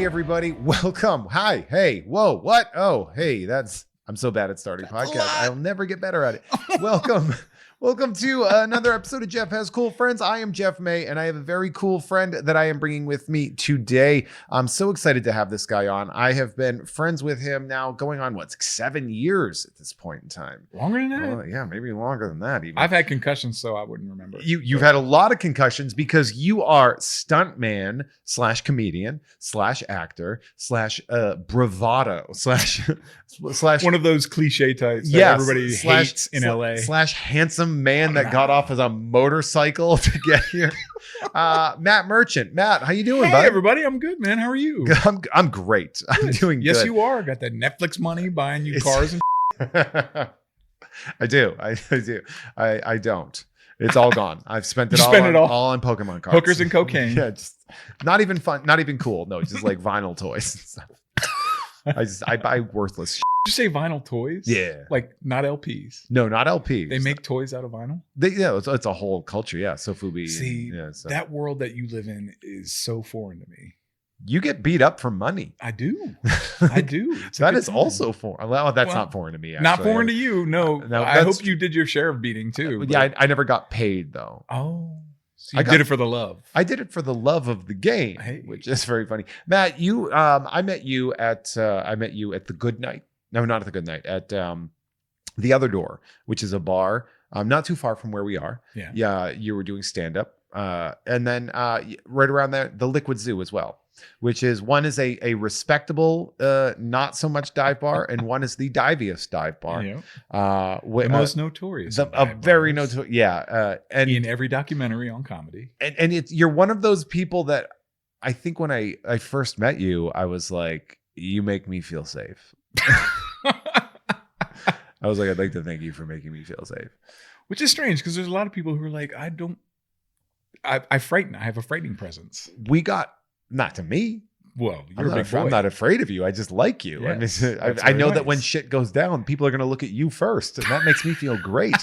Hey, everybody. Welcome. Hi. Hey. Whoa. What? Oh, hey. I'm so bad at starting podcasts. I'll never get better at it. Welcome. Welcome to another episode of Jeff Has Cool Friends. I am Jeff May, and I have a very cool friend that I am bringing with me today. I'm so excited to have this guy on. I have been friends with him now going on, 7 years at this point in time. Longer than that? Yeah, maybe longer than that even. I've had concussions, so I wouldn't remember. You've had a lot of concussions because you are stuntman / comedian / actor / bravado / one of those cliche types that everybody hates in LA. / handsome man that got off as a motorcycle to get here. Matt Merchant. Matt, how you doing, Hey, buddy? everybody. I'm good, man. How are you? I'm great. I'm doing good. Yes, you are. Got that Netflix money buying you cars. And I do. I don't. It's all gone. I've spent it all on Pokemon cards. Hookers and cocaine. Yeah, just not even fun, not even cool. No, just like vinyl toys and stuff. I buy worthless shit. Did you say vinyl toys? Yeah. Like not LPs. No, not LPs. They make toys out of vinyl? It's a whole culture. Yeah. Sofubi. See, that world that you live in is so foreign to me. You get beat up for money. I do. It's that is also foreign. Well, that's not foreign to me. Actually. Not foreign to you. No. I hope you did your share of beating too. Yeah, I never got paid though. Oh. So you did it for the love. I did it for the love of the game, which is very funny. Matt, I met you at the Good Night. No, not at the Good Night. At the Other Door, which is a bar not too far from where we are. Yeah. Yeah. You were doing stand up, and then right around there, the Liquid Zoo as well. Which is one is a respectable, not so much dive bar, and one is the diviest dive bar. Yeah. The most notorious. Very notorious. Yeah. And in every documentary on comedy. And you're one of those people that I think when I first met you, I was like, you make me feel safe. I was like, I'd like to thank you for making me feel safe. Which is strange because there's a lot of people who are like, I frighten. I have a frightening presence. Not to me. Well, I'm not afraid of you. I just like you. Yes, I know that when shit goes down, people are going to look at you first, and that makes me feel great.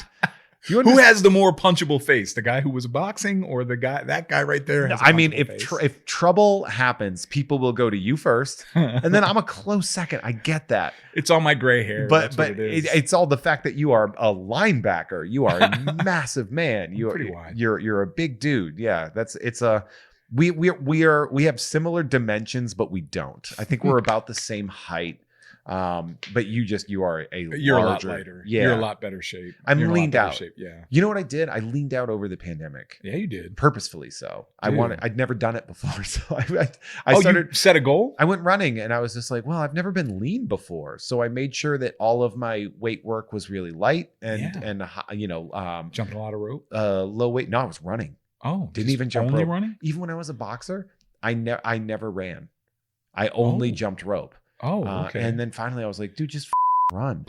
Who has the more punchable face? The guy who was boxing, or that guy right there? I mean, if trouble happens, people will go to you first, and then I'm a close second. I get that. It's all my gray hair. But it's all the fact that you are a linebacker. You are a massive man. Pretty wide. You're a big dude. Yeah, we have similar dimensions, but we don't. I think we're about the same height. But you're a lot lighter. Yeah. You're a lot better shape. I'm leaned out. Yeah. You know what I did? I leaned out over the pandemic. Yeah, you did. Purposefully so. I'd never done it before. So you set a goal? I went running and I was just like, well, I've never been lean before. So I made sure that all of my weight work was really light and jumping a lot of rope. Low weight. No, I was running. Oh, didn't even jump only rope. Running? Even when I was a boxer, I never ran. I only jumped rope. Oh, okay. And then finally I was like, dude, just run.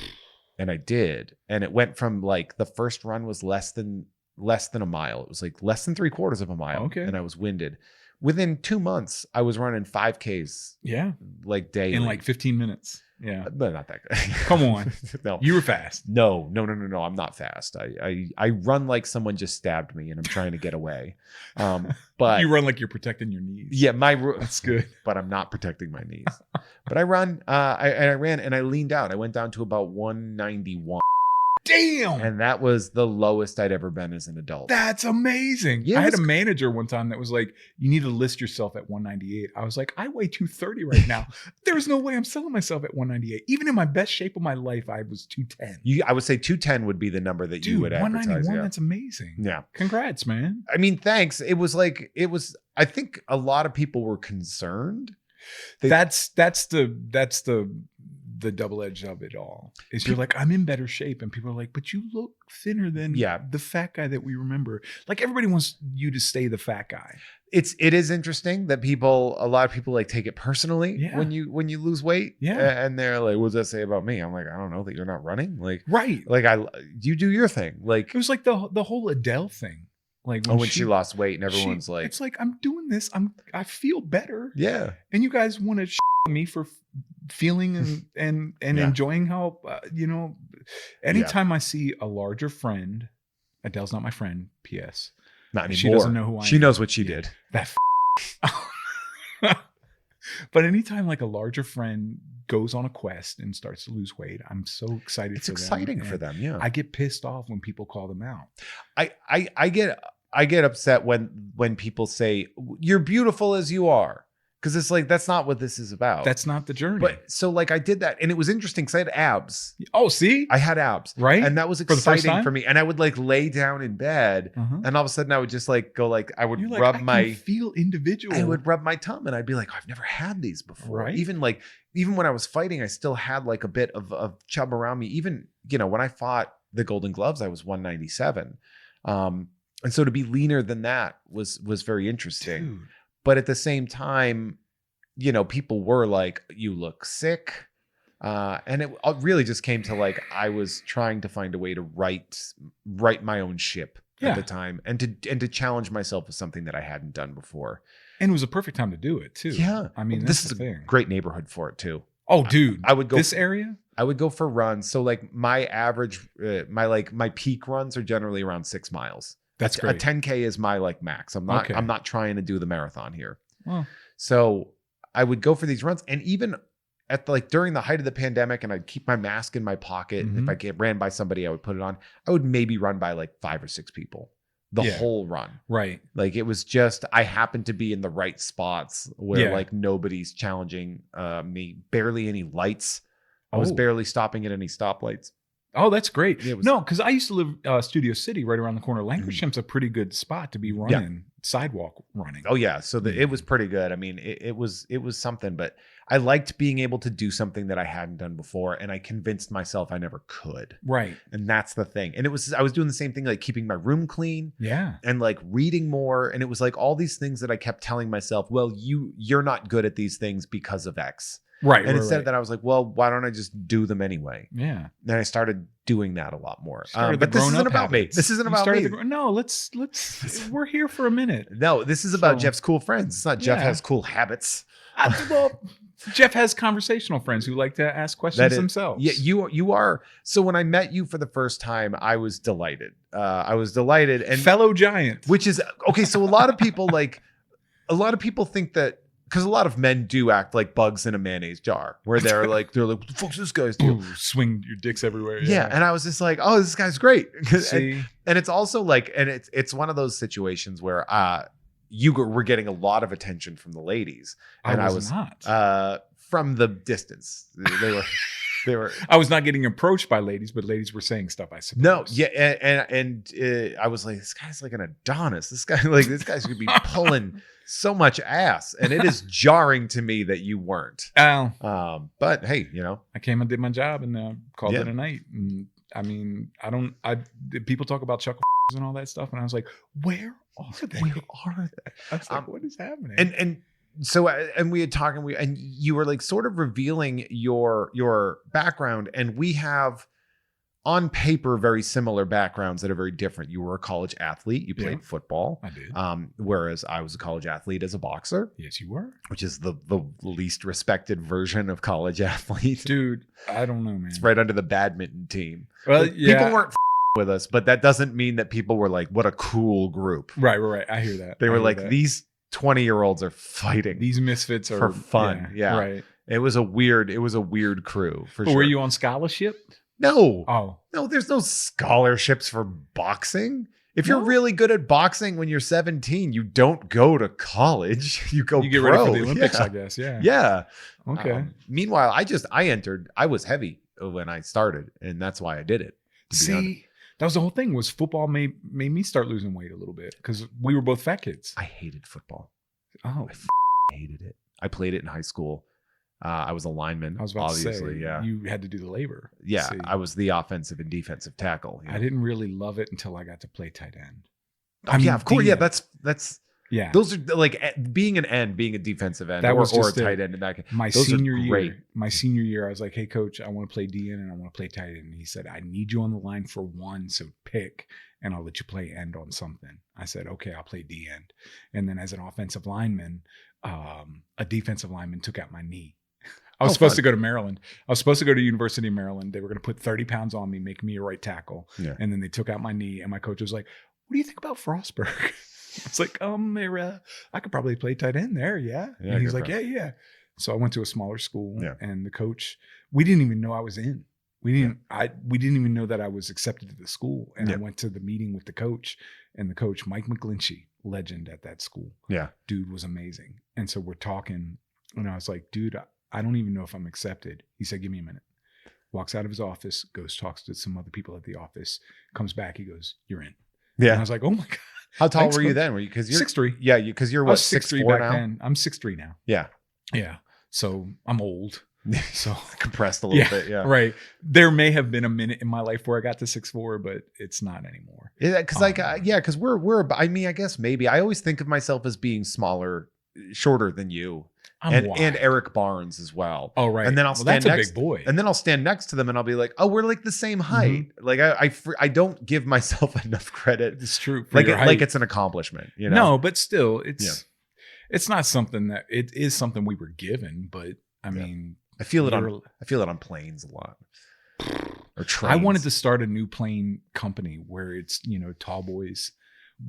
And I did. And it went from like the first run was less than a mile. It was like less than 3/4 of a mile. Okay. And I was winded. Within 2 months, I was running 5Ks. Yeah. Like daily. In like 15 minutes. Yeah. But not that good. Come on. No. You were fast. No. I'm not fast. I run like someone just stabbed me and I'm trying to get away. But you run like you're protecting your knees. Yeah, that's good. But I'm not protecting my knees. But I run. I ran and I leaned out. I went down to about 191. Damn. And that was the lowest I'd ever been as an adult. That's amazing. Yeah, I had a manager one time that was like, you need to list yourself at 198. I was like, I weigh 230 right now. There's no way I'm selling myself at 198. Even in my best shape of my life, I was 210. I would say 210 would be the number that you would advertise. 191, yeah. That's amazing. Yeah. Congrats, man. I mean, thanks. I think a lot of people were concerned. That's the double edge of it all is you're like, I'm in better shape. And people are like, but you look thinner than the fat guy that we remember. Like everybody wants you to stay the fat guy. It is interesting that a lot of people like take it personally when you lose weight. Yeah. And they're like, what does that say about me? I'm like, I don't know that you're not running. Like, right. Like you do your thing. Like it was like the whole Adele thing. Like when she lost weight and everyone's like, it's like, I'm doing this. I feel better. Yeah. And you guys want to me for feeling and enjoying how anytime I see a larger friend, Adele's not my friend, P.S. Not anymore. She doesn't know who I am. She knows what she did. That But anytime like a larger friend goes on a quest and starts to lose weight, I'm so excited. It's for exciting them. for them. Yeah. I get pissed off when people call them out. I get upset when people say you're beautiful as you are. Because it's like, that's not what this is about. That's not the journey. But so like I did that and it was interesting because I had abs. Oh, see? I had abs. Right. And that was For the first exciting time? for me. And I would like lay down in bed and all of a sudden I would just like go like, I would You're like, rub I can my, feel individual. I would rub my tum and I'd be like, oh, I've never had these before. Right. Even when I was fighting, I still had like a bit of chub around me. Even, when I fought the Golden Gloves, I was 197. And so to be leaner than that was very interesting. Dude. But at the same time, people were like, you look sick. And it really just came to like, I was trying to find a way to right my own ship at the time and to challenge myself with something that I hadn't done before. And it was a perfect time to do it too. Yeah. I mean, this is the thing. a great neighborhood for it too. Oh, dude. I would go this area. I would go for runs. So like my average, my peak runs are generally around 6 miles. That's a great. 10K is my like max. I'm not trying to do the marathon here. Well, so I would go for these runs, and even at during the height of the pandemic, and I'd keep my mask in my pocket. And if I ran by somebody, I would put it on. I would maybe run by like 5 or 6 people the whole run. Right. Like it was just, I happened to be in the right spots where like nobody's challenging me. Barely any lights. I was barely stopping at any stoplights. Oh, that's great. No, because I used to live Studio City right around the corner. Lancashire's a pretty good spot to be running, sidewalk running. Oh yeah. So it was pretty good. I mean, it was something, but I liked being able to do something that I hadn't done before. And I convinced myself I never could. Right. And that's the thing. And I was doing the same thing, like keeping my room clean. Yeah. And like reading more. And it was like all these things that I kept telling myself, well, you're not good at these things because of X. Right. And instead of that, I was like, well, why don't I just do them anyway? Yeah. Then I started doing that a lot more. But this isn't about me. This isn't about me. No, let's, we're here for a minute. No, this is about Jeff's cool friends. It's not Jeff has cool habits. Well, Jeff has conversational friends who like to ask questions themselves. Yeah, you are. So when I met you for the first time, I was delighted. And fellow giant. Which is, okay, so a lot of people think that, because a lot of men do act like bugs in a mayonnaise jar, where they're like, what the fuck's this guy's doing? Ooh, swing your dicks everywhere. Yeah. And I was just like, oh, this guy's great. See? And it's also like, and it's one of those situations where you were getting a lot of attention from the ladies, and I was not from the distance. They were. I was not getting approached by ladies, but ladies were saying stuff. I suppose. No, yeah, and I was like, this guy's like an Adonis. This guy's gonna be pulling so much ass, and it is jarring to me that you weren't. But hey, I came and did my job and called it a night. And I mean, people talk about chuckle and all that stuff, and I was like, where are they? Where are they? I was like, what is happening? And so, and we had talked, and you were like sort of revealing your background, and we have on paper very similar backgrounds that are very different. You were a college athlete. You played football. I did. Whereas I was a college athlete as a boxer. Yes, you were. Which is the least respected version of college athlete. Dude, I don't know, man. It's right under the badminton team. Well, people weren't with us, but that doesn't mean that people were like, what a cool group. Right. I hear that. They were like, these 20-year-olds are fighting. These misfits are for fun. Yeah. Right. It was a weird crew for sure. Were you on scholarship? No. Oh. No, there's no scholarships for boxing. If you're really good at boxing when you're 17, you don't go to college. You get ready for the Olympics, I guess. Yeah. Yeah. Okay. Meanwhile, I was heavy when I started, and that's why I did it. See, that was the whole thing. Was football made me start losing weight a little bit because we were both fat kids. I hated football. Oh, I hated it. I played it in high school. I was a lineman. I was about obviously, to say, yeah. You had to do the labor. Yeah, See. I was the offensive and defensive tackle. I didn't really love it until I got to play tight end. Yeah, of course. Yeah, that's yeah. Those are like being an end, being a defensive end, or a tight end in that case. My senior year, I was like, "Hey, coach, I want to play D end and I want to play tight end." And he said, "I need you on the line for one, so pick, and I'll let you play end on something." I said, "Okay, I'll play D end." And then as an offensive lineman, a defensive lineman took out my knee. I was supposed to go to Maryland. I was supposed to go to University of Maryland. They were going to put 30 pounds on me, make me a right tackle. Yeah. And then they took out my knee, and my coach was like, "What do you think about Frostburg?" It's like, I could probably play tight end there. Yeah. And he's like, yeah. So I went to a smaller school, Yeah. and the coach, we didn't even know I was in. We didn't even know that I was accepted to the school. And I went to the meeting with the coach, and the coach, Mike McGlinchey, legend at that school. Yeah. Dude was amazing. And so we're talking, and I was like, dude, I don't even know if I'm accepted. He said, give me a minute. Walks out of his office, goes, talks to some other people at the office, comes back. He goes, you're in. Yeah. And I was like, oh my God. How tall Thanks, were you coach. then? Were you, because you're 6'3". Yeah, because you're I what, was 6'3" 6'4" back now? then. I'm 6'3" now. Yeah. Yeah. So I'm old. So Compressed a little bit. Yeah. Right. There may have been a minute in my life where I got to 6'4", but it's not anymore. Yeah, because because I mean, I guess maybe I always think of myself as being smaller, shorter than you, and Eric Barnes as well. Oh, right. And then I'll stand that's next, a big boy. and then I'll stand next to them, and I'll be like, oh, we're like the same height. Like I don't give myself enough credit. It's true. Like it's an accomplishment. You know? No, but still, it's not something that it is something we were given, but I mean, I feel it on planes a lot. Or trains. I wanted to start a new plane company where it's, tall boys,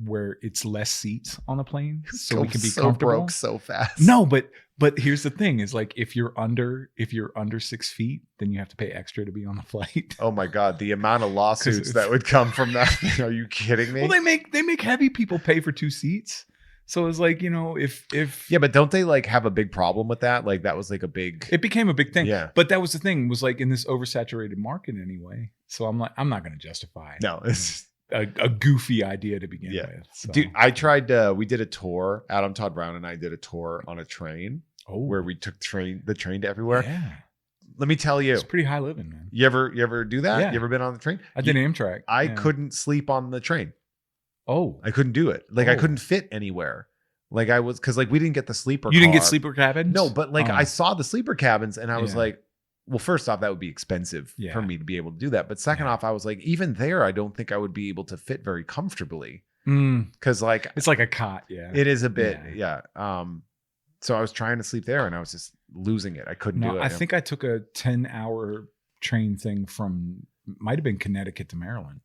where it's less seats on the plane, so we can be comfortable. Broke so fast. No, but here's the thing: is like if you're under 6 feet, then you have to pay extra to be on the flight. Oh my God, the amount of lawsuits that would come from that! Are you kidding me? Well, they make heavy people pay for 2 seats. So it's like, if yeah, but don't they like have a big problem with that? Like that was like it became a big thing. Yeah. But that was the thing, was like in this oversaturated market anyway. So I'm like, I'm not going to justify No, it's a goofy idea to begin with. So. Dude, I tried we did a tour. Adam Todd Brown and I did a tour on a train where we took the train to everywhere. Yeah. Let me tell you. It's pretty high living, man. You ever do that? Yeah. You ever been on the train? I did Amtrak. I couldn't sleep on the train. Oh. I couldn't do it. Like I couldn't fit anywhere. Like I was, because like we didn't get the sleeper. You didn't get sleeper cabins? No, but like I saw the sleeper cabins and I was like, well, first off, that would be expensive for me to be able to do that. But second off, I was like, even there, I don't think I would be able to fit very comfortably. Because like it's like a cot. Yeah, it is a bit. Yeah. So I was trying to sleep there and I was just losing it. I couldn't do it. I think I took a 10-hour train thing from, might have been Connecticut to Maryland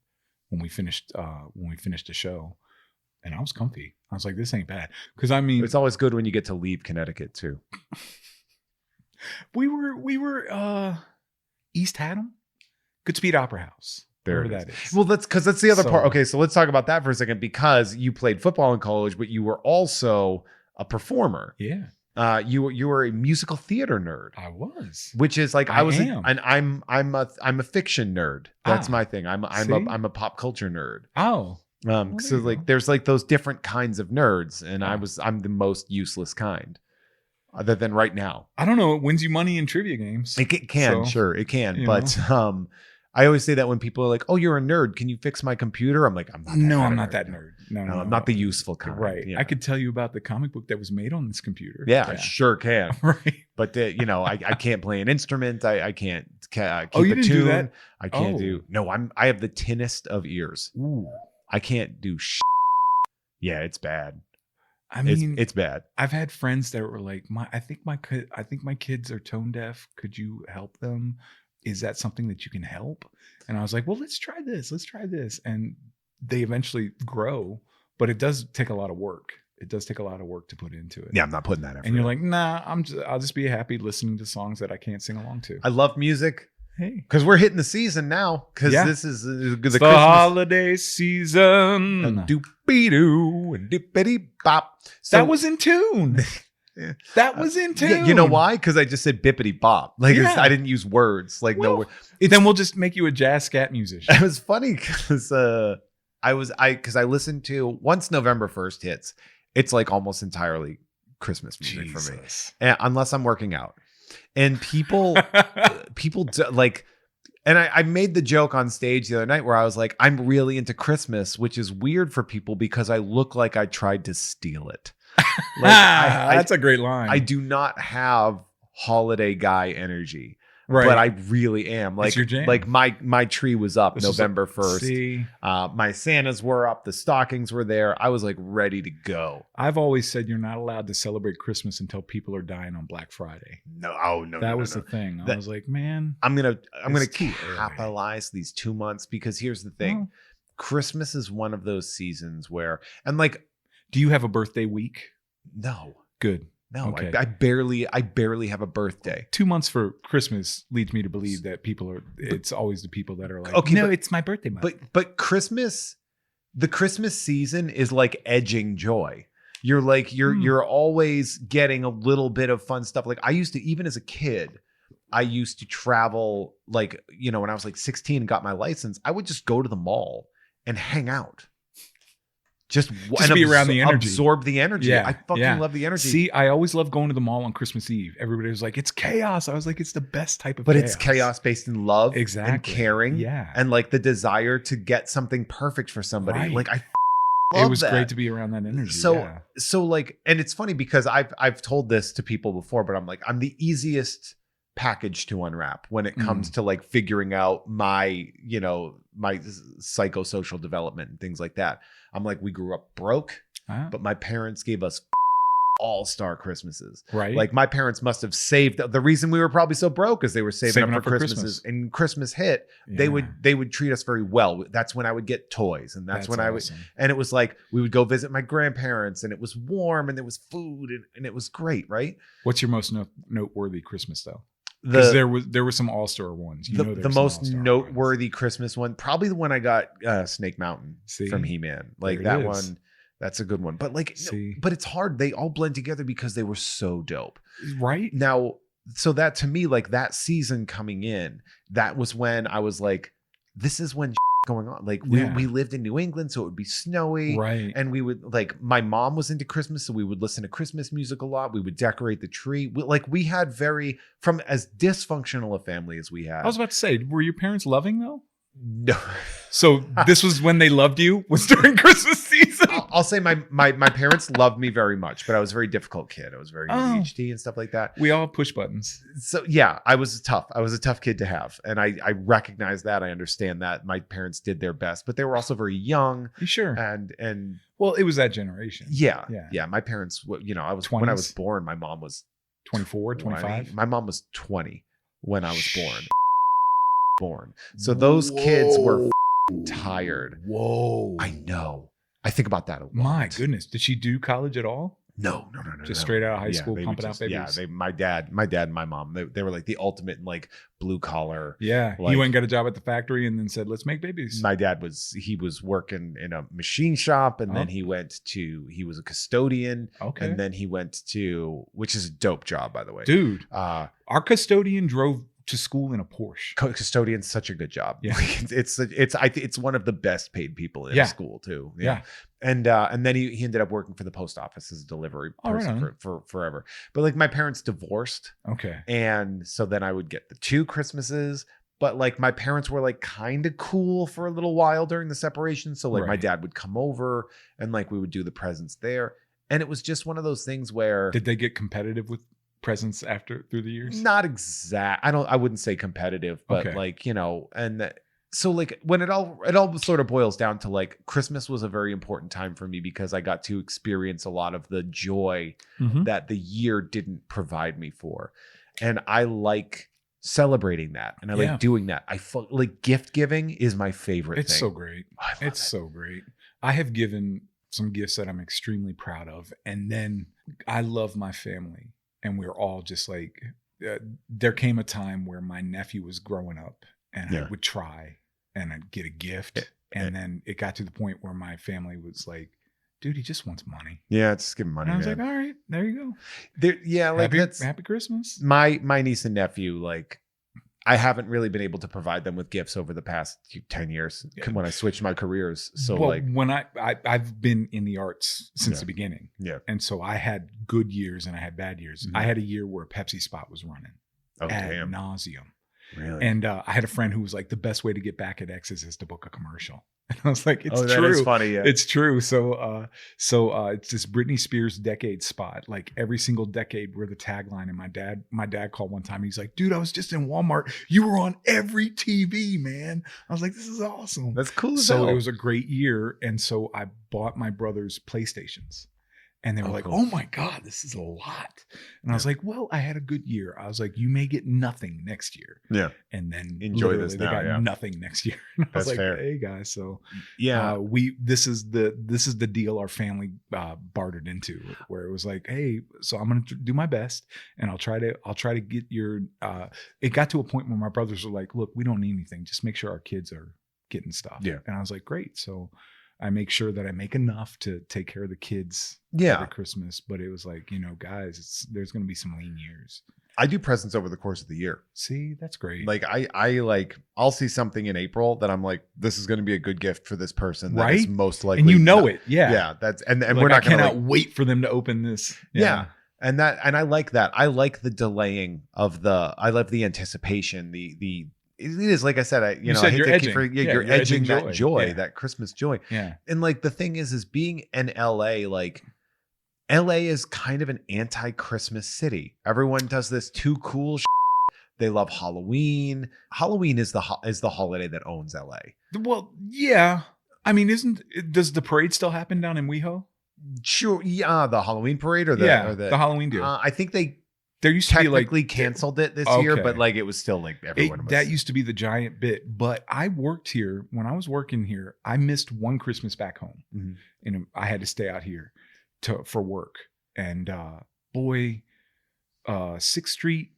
when we finished the show. And I was comfy. I was like, this ain't bad. Because I mean, it's always good when you get to leave Connecticut too. We were East Haddam, Goodspeed Opera House. There that is. Well, that's the other part. Okay, so let's talk about that for a second, because you played football in college, but you were also a performer. Yeah. You were a musical theater nerd. I was, which is like and I'm a fiction nerd. That's my thing. I'm a pop culture nerd. Oh. So like there's like those different kinds of nerds, and I'm the most useless kind, other than right now. I don't know. It wins you money in trivia games. It can, sure, it can. But I always say that when people are like, "Oh, you're a nerd. Can you fix my computer?" I'm like, I'm not that nerd. No, I'm not the useful kind. Right. Yeah. I could tell you about the comic book that was made on this computer. Yeah, I sure can. Right. But I can't play an instrument. I can't keep a tune. Do that? I can't do. No, I have the tinnest of ears. Ooh. I can't do shit. Yeah, it's bad. I mean, it's bad. I've had friends that were like, I think my kids are tone deaf. Could you help them? Is that something that you can help? And I was like, well, let's try this. And they eventually grow, but it does take a lot of work. It does take a lot of work to put into it. Yeah, I'm not putting that effort. And you're like, nah, I'll just be happy listening to songs that I can't sing along to. I love music. Hey, because we're hitting the season now. Because this is the Christmas holiday season. And doopy-doo and dippity-bop. So, that was in tune. That was in tune. You know why? Because I just said bippity bop. Like I didn't use words. Like no word. Then we'll just make you a jazz scat musician. It was funny because I listened to, once November 1st hits, it's like almost entirely Christmas music for me, unless I'm working out. And people like, and I made the joke on stage the other night where I was like, I'm really into Christmas, which is weird for people because I look like I tried to steal it. Like, that's a great line. I do not have holiday guy energy, right? But I really am. Like, your jam. Like my tree was up November 1st. My Santas were up. The stockings were there. I was like ready to go. I've always said you're not allowed to celebrate Christmas until people are dying on Black Friday. No, that was the thing. I was like, man, I'm gonna capitalize these 2 months, because here's the thing: Christmas is one of those seasons where, and like, do you have a birthday week? No. Good. No, Okay. I barely have a birthday. 2 months for Christmas leads me to believe that it's always the people that are like, Okay, no, but- it's my birthday month. But the Christmas season is like edging joy. You're like you're always getting a little bit of fun stuff. Like I used to, even as a kid, I used to travel, like, you know, when I was like 16 and got my license, I would just go to the mall and hang out. Just and be around the energy. Absorb the energy. Yeah, I fucking yeah. love the energy. See, I always love going to the mall on Christmas Eve. Everybody was like, it's chaos. I was like, it's the best type of but chaos. it's chaos based in love and Exactly. caring. Yeah. And like the desire to get something perfect for somebody. Right. Like I love It was that. great to be around that energy. So yeah. so like, and it's funny because I've told this to people before, but I'm like, I'm the easiest package to unwrap when it comes to like figuring out my, you know, my psychosocial development and things like that. I'm like, we grew up broke, but my parents gave us all-star Christmases. Right. Like my parents must have saved. The reason we were probably so broke is they were saving up for Christmases. And Christmas hit, they would treat us very well. That's when I would get toys, and that's when I would. awesome. And it was like we would go visit my grandparents, and it was warm, and there was food, and it was great, right? What's your most noteworthy Christmas though? Because there were some all-star ones. You know, the most noteworthy Christmas one, probably the one I got, Snake Mountain from He-Man. Like that one, that's a good one. But like, but it's hard. They all blend together because they were so dope. Right now, so that to me, like that season coming in, that was when I was like, this is when going on. Like we lived in New England, so it would be snowy, right? And we would, like, my mom was into Christmas, so we would listen to Christmas music a lot. We would decorate the tree. We had from as dysfunctional a family as we had. I was about to say, were your parents loving though? No. So this was when they loved you, was during Christmas season. I'll say my parents loved me very much, but I was a very difficult kid. I was very ADHD and stuff like that. We all push buttons. So yeah, I was tough. I was a tough kid to have. And I recognize that. I understand that. My parents did their best, but they were also very young. Sure. And well, it was that generation. Yeah. My parents, you know, when I was born, my mom was 24, 25. My mom was 20 when I was born. So those kids were tired. Whoa. I know. I think about that a lot. My goodness. Did she do college at all? No. Just straight out of high school, pumping out babies. Yeah, my dad and my mom, they were like the ultimate, like, blue collar. Yeah. Like, you went and got a job at the factory and then said, let's make babies. My dad was working in a machine shop, and then he was a custodian. Okay. And then he went to, which is a dope job, by the way. Dude, our custodian drove to school in a Porsche. Custodian's such a good job. Yeah. It's one of the best paid people in school too. Yeah. And then he ended up working for the post office as a delivery person for forever. But like my parents divorced. Okay. And so then I would get the 2 Christmases, but like my parents were like kind of cool for a little while during the separation. So like my dad would come over and like we would do the presents there. And it was just one of those things where, did they get competitive with presents through the years? Not exact. I wouldn't say competitive, but like, you know, and so like when it all sort of boils down to like Christmas was a very important time for me because I got to experience a lot of the joy that the year didn't provide me for. And I like celebrating that. And I like doing that. Like gift giving is my favorite thing. It's so great. It's so great. I have given some gifts that I'm extremely proud of. And then I love my family. And we're all just like, there came a time where my nephew was growing up and I would try and I'd get a gift. And then it got to the point where my family was like, dude, he just wants money. Yeah, just give him money. And I was like, all right, there you go. Like happy Christmas. My niece and nephew, like, I haven't really been able to provide them with gifts over the past 10 years when I switched my careers. So when I've been in the arts since the beginning. Yeah. And so I had good years and I had bad years. I had a year where a Pepsi spot was running ad nauseum. Really? And I had a friend who was like, the best way to get back at X's is to book a commercial. And I was like, it's true. That is funny. Yeah. It's true. So it's this Britney Spears decade spot, like every single decade we're the tagline. And my dad called one time. He's like, dude, I was just in Walmart. You were on every TV, man. I was like, this is awesome. That's cool. So it was a great year. And so I bought my brothers PlayStations. And they were like, oh my God, this is a lot. And I was like, well, I had a good year. I was like, you may get nothing next year. Yeah. And then enjoy this now. They got nothing next year. And I was like, fair. Hey guys. So yeah, this is the deal our family bartered into, where it was like, hey, so I'm going to do my best and I'll try to get your, it got to a point where my brothers were like, look, we don't need anything. Just make sure our kids are getting stuff. Yeah. And I was like, great. So I make sure that I make enough to take care of the kids every Christmas. But it was like, guys, there's going to be some lean years. I do presents over the course of the year. See, that's great. Like I'll see something in April that I'm like, this is going to be a good gift for this person. That right. is most likely. And it. Yeah. Yeah. That's, and like, we're not going to cannot wait for them to open this. Yeah. And I like that. I like the delaying of I love the anticipation, it is, like I said, I hate you're to edging. keep you're edging that joy, that Christmas joy. Yeah. And like the thing is being in LA, like LA is kind of an anti-Christmas city. Everyone does this too cool. They love Halloween. Halloween is the holiday that owns LA. Well, yeah. I mean, does the parade still happen down in WeHo? Sure. Yeah. The Halloween parade or the Halloween deal. I think there used to be technically canceled it this year, but like it was still like everyone was. That used to be the giant bit. But I worked here. When I was working here, I missed one Christmas back home. Mm-hmm. And I had to stay out here for work. And 6th Street,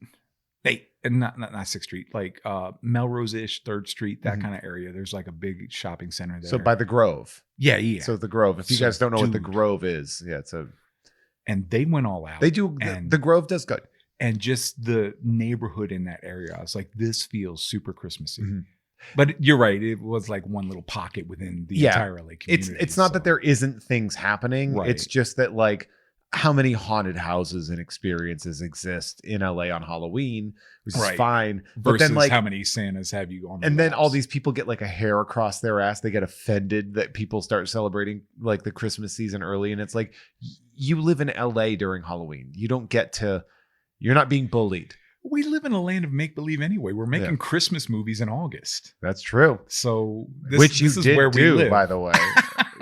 and not 6th Street, like Melrose-ish, 3rd Street, that kind of area. There's like a big shopping center there. So by the Grove. Yeah. So the Grove. If you guys don't know what the Grove is, and they went all out. They do. The Grove does good. And just the neighborhood in that area, I was like, this feels super Christmassy. Mm-hmm. But you're right. It was like one little pocket within the entire LA community. It's not that there isn't things happening. Right. It's just that like how many haunted houses and experiences exist in LA on Halloween, which is fine. But versus then like how many Santas have you on? And then all these people get like a hair across their ass. They get offended that people start celebrating like the Christmas season early. And it's like, you live in LA during Halloween. You don't get to, you're not being bullied. We live in a land of make-believe anyway. We're making Christmas movies in August. This So which you this did is where do, we live. by the way.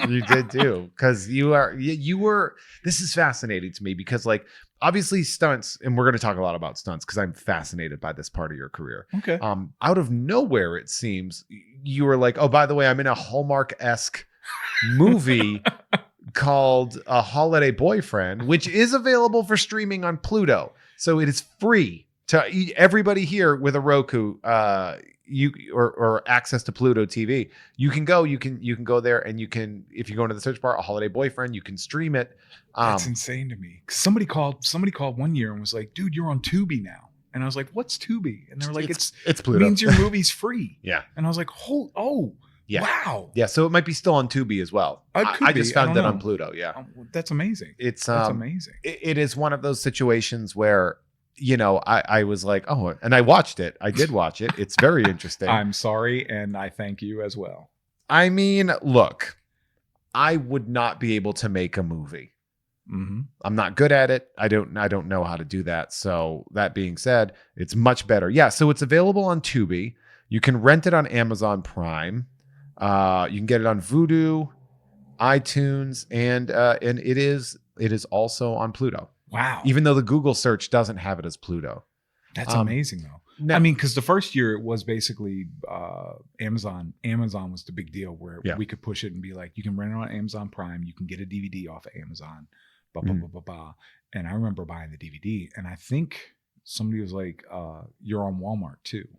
You did do, because you were, this is fascinating to me because like obviously stunts, and we're going to talk a lot about stunts because I'm fascinated by this part of your career. Okay. Out of nowhere, it seems you were like, oh, by the way, I'm in a Hallmark-esque movie called A Holiday Boyfriend, which is available for streaming on Pluto. So it is free to everybody here with a Roku, or access to Pluto TV. You can go there, and you can, if you go into the search bar, A Holiday Boyfriend, you can stream it. That's insane to me. Somebody called one year and was like, dude, you're on Tubi now. And I was like, what's Tubi? And they were like, it's Pluto. Means your movie's free. Yeah. And I was like, yeah. Wow. Yeah. So it might be still on Tubi as well. I just found that on Pluto. Yeah. That's amazing. That's amazing. It is one of those situations where, I was like, oh, and I watched it. I did watch it. It's very interesting. I'm sorry. And I thank you as well. I mean, look, I would not be able to make a movie. Mm-hmm. I'm not good at it. I don't know how to do that. So that being said, it's much better. Yeah. So it's available on Tubi. You can rent it on Amazon Prime. You can get it on Vudu, iTunes, and it is also on Pluto. Wow. Even though the Google search doesn't have it as Pluto. That's amazing though. Now, I mean, because the first year it was basically Amazon. Amazon was the big deal where we could push it and be like, you can rent it on Amazon Prime. You can get a DVD off of Amazon. Blah, blah, blah, blah, blah. And I remember buying the DVD. And I think somebody was like, you're on Walmart too.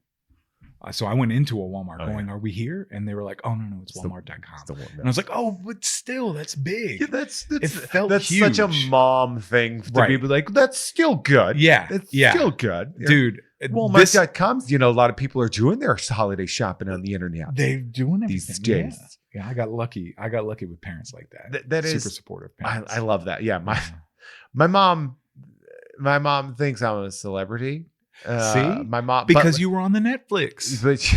So I went into a Walmart going, are we here? And they were like, oh, no, it's Walmart.com. And I was like, oh, but still, that's big. Yeah, it felt that's huge. Such a mom thing to be like, that's still good. Yeah. It's still good. Dude. Walmart.com, a lot of people are doing their holiday shopping on the internet. They're doing everything. These days. Yeah, I got lucky. I got lucky with parents like that. That super is supportive parents. I love that. Yeah. My mom thinks I'm a celebrity. See, my mom, because you were on the Netflix. But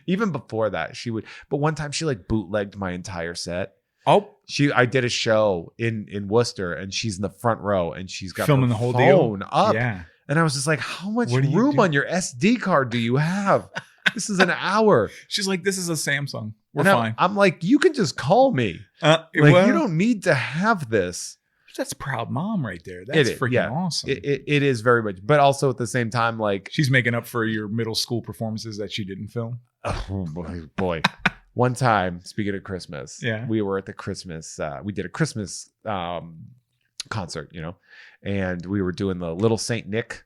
even before that, she would. But one time, she like bootlegged my entire set. Oh, I did a show in Worcester, and she's in the front row, and she's got filming the whole deal up. Yeah, and I was just like, "How much room on your SD card do you have? This is an hour." She's like, "This is a Samsung. We're fine." I'm like, "You can just call me. You don't need to have this." That's a proud mom right there. That's freaking awesome. It is very much, but also at the same time, like she's making up for your middle school performances that she didn't film. Oh boy. One time, speaking of Christmas, we were at the Christmas, we did a Christmas concert, and we were doing the Little Saint Nick,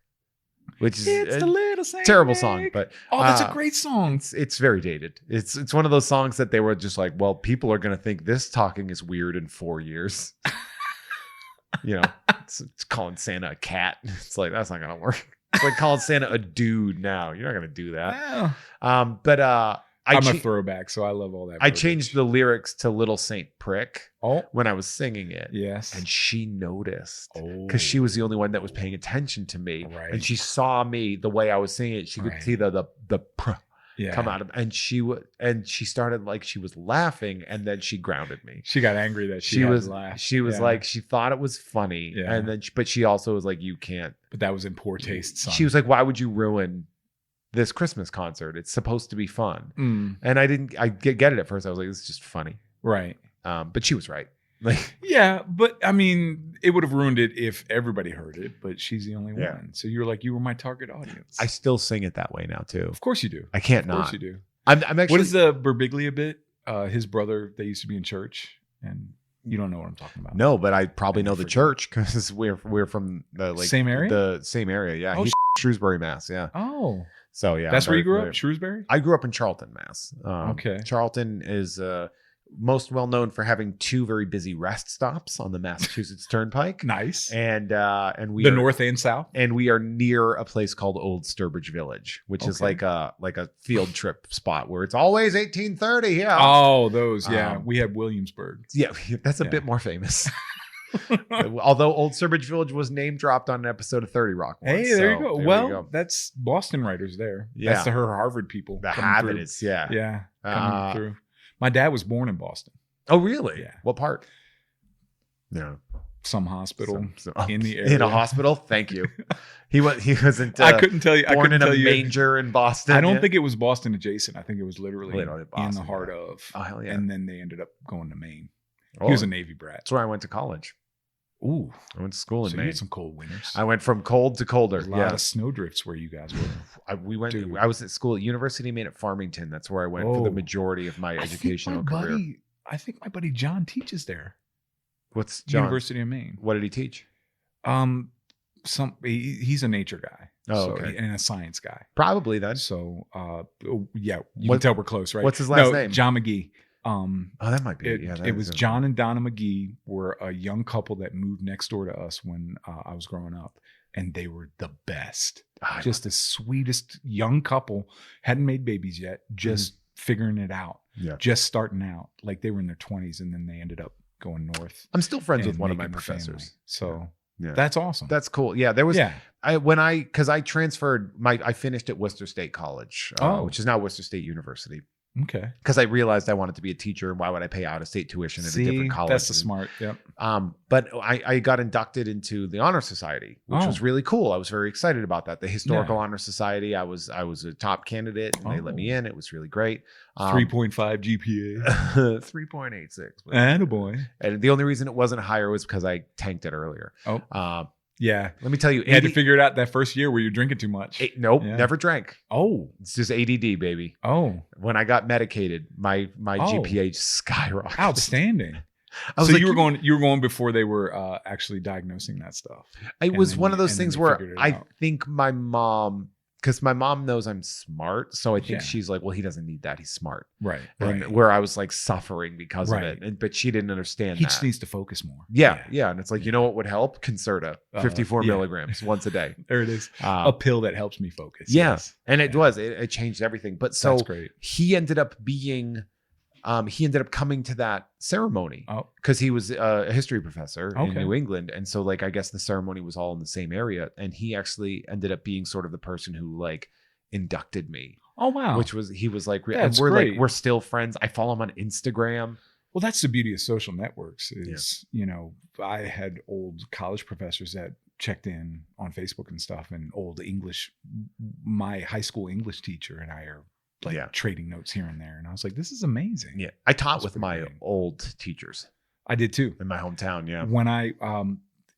which is the Little Saint terrible Nick song, but that's a great song. It's very dated. It's one of those songs that they were just like, well, people are going to think this talking is weird in 4 years. It's calling Santa a cat. It's like, that's not going to work. It's like calling Santa a dude now. You're not going to do that. Wow. But I'm a throwback, so I love all that. I changed the lyrics to Little Saint Prick Oh. when I was singing it. Yes. And she noticed because she was the only one that was paying attention to me. Right. And she saw me the way I was singing it. She could see the pr come out of, and she started like she was laughing, and then she grounded me. She got angry that she was laughed. She was like, she thought it was funny. Yeah. And then but she also was like, you can't. But that was in poor taste, son. She was like, why would you ruin this Christmas concert? It's supposed to be fun. And I get it at first. I was like, this is just funny. Right. But she was right. Like, yeah, but I mean, it would have ruined it if everybody heard it, but she's the only one. So you were like, you were my target audience. I still sing it that way now too. Of course you do. I can't not. Of course you do. I'm actually. What is the Birbiglia bit? His brother, they used to be in church, and you don't know what I'm talking about. No, but I probably know the church because we're from the same area. The same area, yeah. Oh, He's Shrewsbury, Mass. Yeah. Oh. So yeah, that's where you grew up, Shrewsbury. I grew up in Charlton, Mass. Okay. Charlton is most well known for having 2 very busy rest stops on the Massachusetts Turnpike. Nice. And we the north and south. And we are near a place called Old Sturbridge Village, which is like a field trip spot where it's always 1830. Yeah. Oh, those. Yeah. We had Williamsburg. Yeah, that's a bit more famous. Although Old Sturbridge Village was name dropped on an episode of 30 Rock once. Hey, there you go. Well, that's Boston writers there. Yeah. That's her Harvard people. The Habits, yeah. Yeah. Coming through. My dad was born in Boston. Oh, really? Yeah. What part? No. Some hospital in the area. In a hospital? Thank you. He wasn't I couldn't tell you. Born in a manger in Boston. I don't think it was Boston adjacent. I think it was literally in the heart of. Oh, hell yeah. And then they ended up going to Maine. He was a Navy brat. That's where I went to college. Ooh. I went to school in Maine. You had some cold winters. I went from cold to colder. There's a lot of snowdrifts where you guys were. I was at school at University of Maine at Farmington. That's where I went for the majority of my educational career. I think my buddy John teaches there. What's John? University of Maine. What did he teach? He's a nature guy. Oh, okay. And a science guy. Probably then. So, yeah, you can tell we're close, right? What's his last name? John McGee. That might be. It was John and Donna McGee were a young couple that moved next door to us when I was growing up, and they were the best. Just the sweetest young couple. Hadn't made babies yet, just figuring it out. Yeah, just starting out. Like they were in their 20s, and then they ended up going north. I'm still friends with one of my professors. So that's awesome. That's cool. Yeah, there was. Yeah. Because I transferred I finished at Worcester State College, which is now Worcester State University. Okay. Because I realized I wanted to be a teacher, and why would I pay out of state tuition at a different college? That's the smart. Yep. But I got inducted into the Honor Society, which was really cool. I was very excited about that. The Historical Honor Society. I was a top candidate, and they let me in. It was really great. 3.5 GPA. 3.86. Attaboy. And the only reason it wasn't higher was because I tanked it earlier. Yeah. Let me tell you. You had to figure it out that first year where you're drinking too much. Nope. Yeah. Never drank. Oh. It's just ADD, baby. Oh. When I got medicated, my GPA skyrocketed. Outstanding. So you were going before they were actually diagnosing that stuff. It was one of those things where I think my mom, because my mom knows I'm smart. So I think she's like, well, he doesn't need that. He's smart. Right. And where I was like suffering because of it. But she didn't understand He just needs to focus more. Yeah. And it's like, you know what would help? Concerta, 54 milligrams once a day. There it is. A pill that helps me focus. Yeah. Yes. And it changed everything. But so that's great. He ended up coming to that ceremony because he was a history professor in New England. And so I guess the ceremony was all in the same area. And he actually ended up being sort of the person who inducted me. Oh, wow. He was like, and we're still friends. I follow him on Instagram. Well, that's the beauty of social networks is, I had old college professors that checked in on Facebook and stuff, and my high school English teacher and I are trading notes here and there. And I was like, this is amazing. Yeah. I taught with my old teachers. I did too. In my hometown, yeah. When I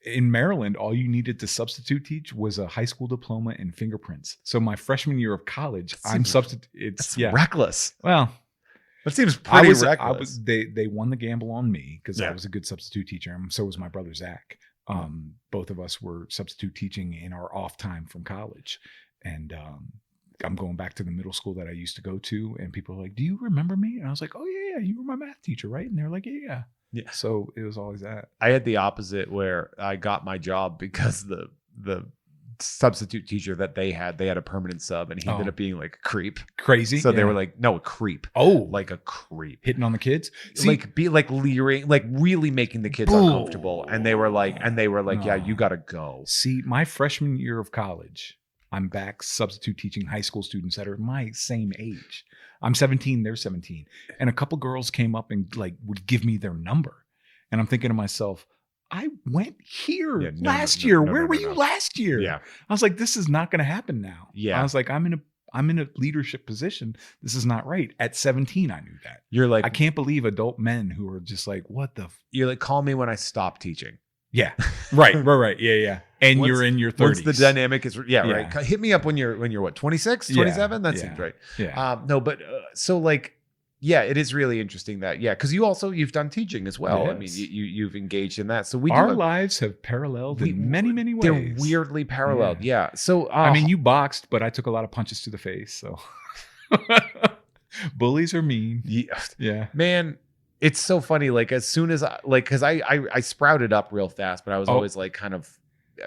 in Maryland, all you needed to substitute teach was a high school diploma and fingerprints. So my freshman year of college, I'm substitute. It's reckless. Well, that seems pretty reckless. They won the gamble on me because I was a good substitute teacher, and so was my brother Zach. Both of us were substitute teaching in our off time from college, and I'm going back to the middle school that I used to go to, and people are like, "Do you remember me?" And I was like, "Oh yeah, you were my math teacher, right?" And they're like, "Yeah." Yeah. So it was always that. I had the opposite where I got my job because the substitute teacher that they had a permanent sub, and he ended up being like a creep. Crazy. So they were like, no, a creep. Oh, like a creep. Hitting on the kids. Like leering, like really making the kids uncomfortable. And they were like, yeah, you gotta go. See, my freshman year of college, I'm back substitute teaching high school students that are my same age. I'm 17, they're 17. And a couple girls came up and like would give me their number. And I'm thinking to myself, I went here last year. Where were you last year? Yeah. I was like, this is not going to happen now. Yeah. I was like, I'm in a leadership position. This is not right. At 17, I knew that. You're like, I can't believe adult men who are just like, what the? You're like, call me when I stop teaching. Yeah. Right. Yeah. And you're in your 30s. Once the dynamic is, right. Hit me up when you're what, 26, 27? That seems right. Yeah. No, but so like, yeah, it is really interesting that, because you've done teaching as well. Yes. I mean, you've engaged in that. So our lives have paralleled in many, many ways. They're weirdly paralleled. Yeah. So, I mean, you boxed, but I took a lot of punches to the face. So bullies are mean. Yeah. Man, it's so funny. Like as soon as cause I sprouted up real fast, but I was always like kind of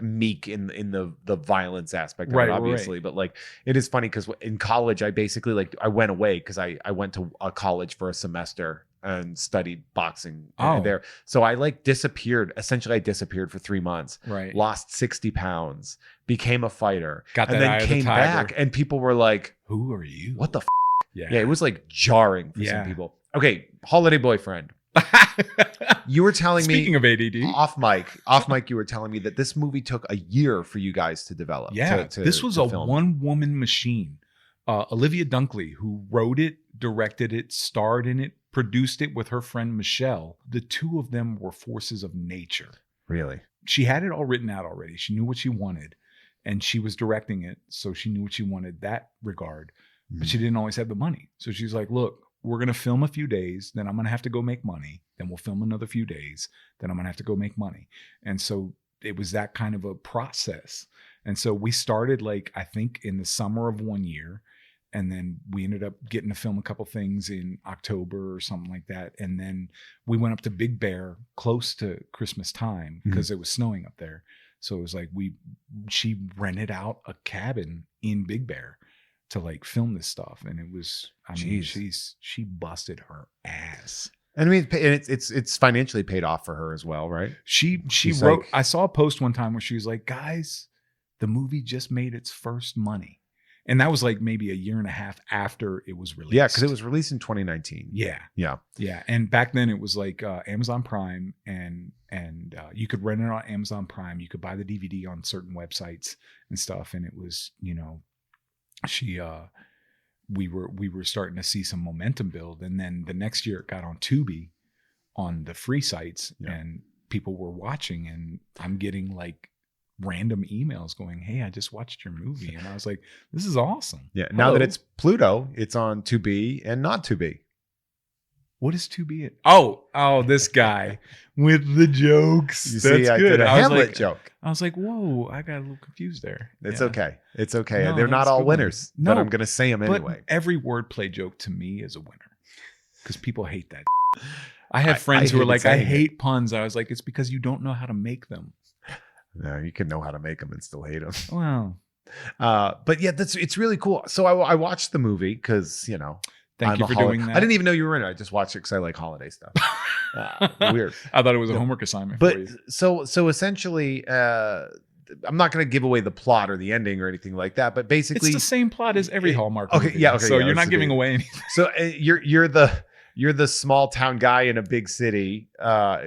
meek in the violence aspect of it, obviously. Right. But like, it is funny because in college, I basically I went away because I went to a college for a semester and studied boxing there. So I disappeared. Essentially, I disappeared for 3 months. Right. Lost 60 pounds, became a fighter, and then came back, and people were like, "Who are you? What the f-? Yeah, it was like jarring for some people. Okay, holiday boyfriend. You were telling me, speaking of ADD, off mic, you were telling me that this movie took a year for you guys to develop. Yeah, this was a one-woman machine. Olivia Dunkley, who wrote it, directed it, starred in it, produced it with her friend Michelle. The two of them were forces of nature. Really? She had it all written out already. She knew what she wanted, and she was directing it, so she knew what she wanted that regard. But she didn't always have the money. So she's like, look, we're going to film a few days. Then I'm going to have to go make money. Then we'll film another few days. Then I'm going to have to go make money. And so it was that kind of a process. And so we started I think in the summer of 1 year. And then we ended up getting to film a couple things in October or something like that. And then we went up to Big Bear close to Christmas time because it was snowing up there. So it was like she rented out a cabin in Big Bear to film this stuff, and it was, she busted her ass. And I mean, it's financially paid off for her as well, right? She wrote. I saw a post one time where she was like, "Guys, the movie just made its first money," and that was maybe a year and a half after it was released. Yeah, because it was released in 2019. Yeah. And back then it was Amazon Prime, and you could rent it on Amazon Prime. You could buy the DVD on certain websites and stuff, and it was we were starting to see some momentum build, and then the next year it got on Tubi on the free sites, and people were watching, and I'm getting random emails going, "Hey, I just watched your movie," and I was like, "This is awesome." Yeah. Hello. Now that it's Pluto, it's on Tubi and not Tubi. What is Tubi? Oh, this guy with the jokes. That's good. I did a Hamlet joke. I was like, whoa, I got a little confused there. It's okay. It's okay. No, they're not all winners, but I'm going to say them anyway. Every wordplay joke to me is a winner because people hate that. I have friends who are like, I hate puns. I was like, it's because you don't know how to make them. No, you can know how to make them and still hate them. Wow. But yeah, it's really cool. So I watched the movie because, Thank you for doing that. I didn't even know you were in it. I just watched it because I like holiday stuff. Weird. I thought it was a homework assignment for you. So essentially, I'm not going to give away the plot or the ending or anything like that. But basically, it's the same plot as every Hallmark movie. Okay, yeah. Okay, so you're not giving away anything. So you're the small town guy in a big city,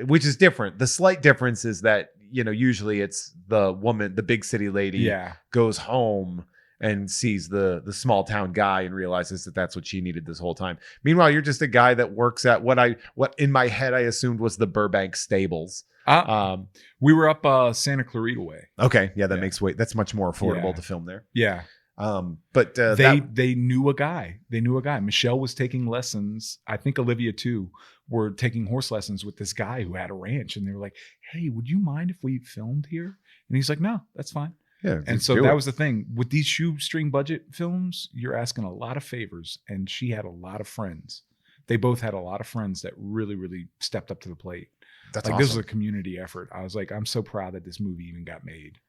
which is different. The slight difference is that usually it's the woman, the big city lady, goes home and sees the small town guy and realizes that that's what she needed this whole time. Meanwhile, you're just a guy that works at what in my head I assumed was the Burbank stables. We were up Santa Clarita way. Okay, yeah, that's much more affordable to film there. Yeah. But they knew a guy. Michelle was taking lessons. I think Olivia too were taking horse lessons with this guy who had a ranch, and they were like, "Hey, would you mind if we filmed here?" And he's like, "No, that's fine." Yeah, and so that was the thing with these shoestring budget films. You're asking a lot of favors, and she had a lot of friends. They both had a lot of friends that really, really stepped up to the plate. That's like awesome. This was a community effort. I was like, I'm so proud that this movie even got made.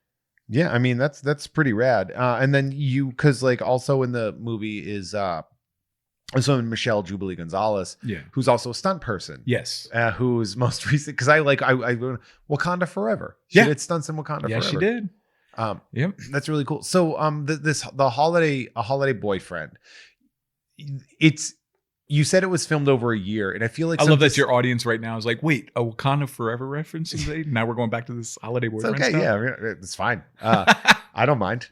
Yeah, I mean that's pretty rad. And then because like also in the movie is so Michelle Jubilee Gonzalez, who's also a stunt person. Yes, who's most recent because I Wakanda Forever. She did stunts in Wakanda Forever. Yeah, she did. Yep, that's really cool. So the holiday boyfriend. You said it was filmed over a year, and I feel like I love that your audience right now is like, wait, a Wakanda Forever reference is made? Now we're going back to this holiday boyfriend it's okay, stuff? yeah, it's fine. I don't mind.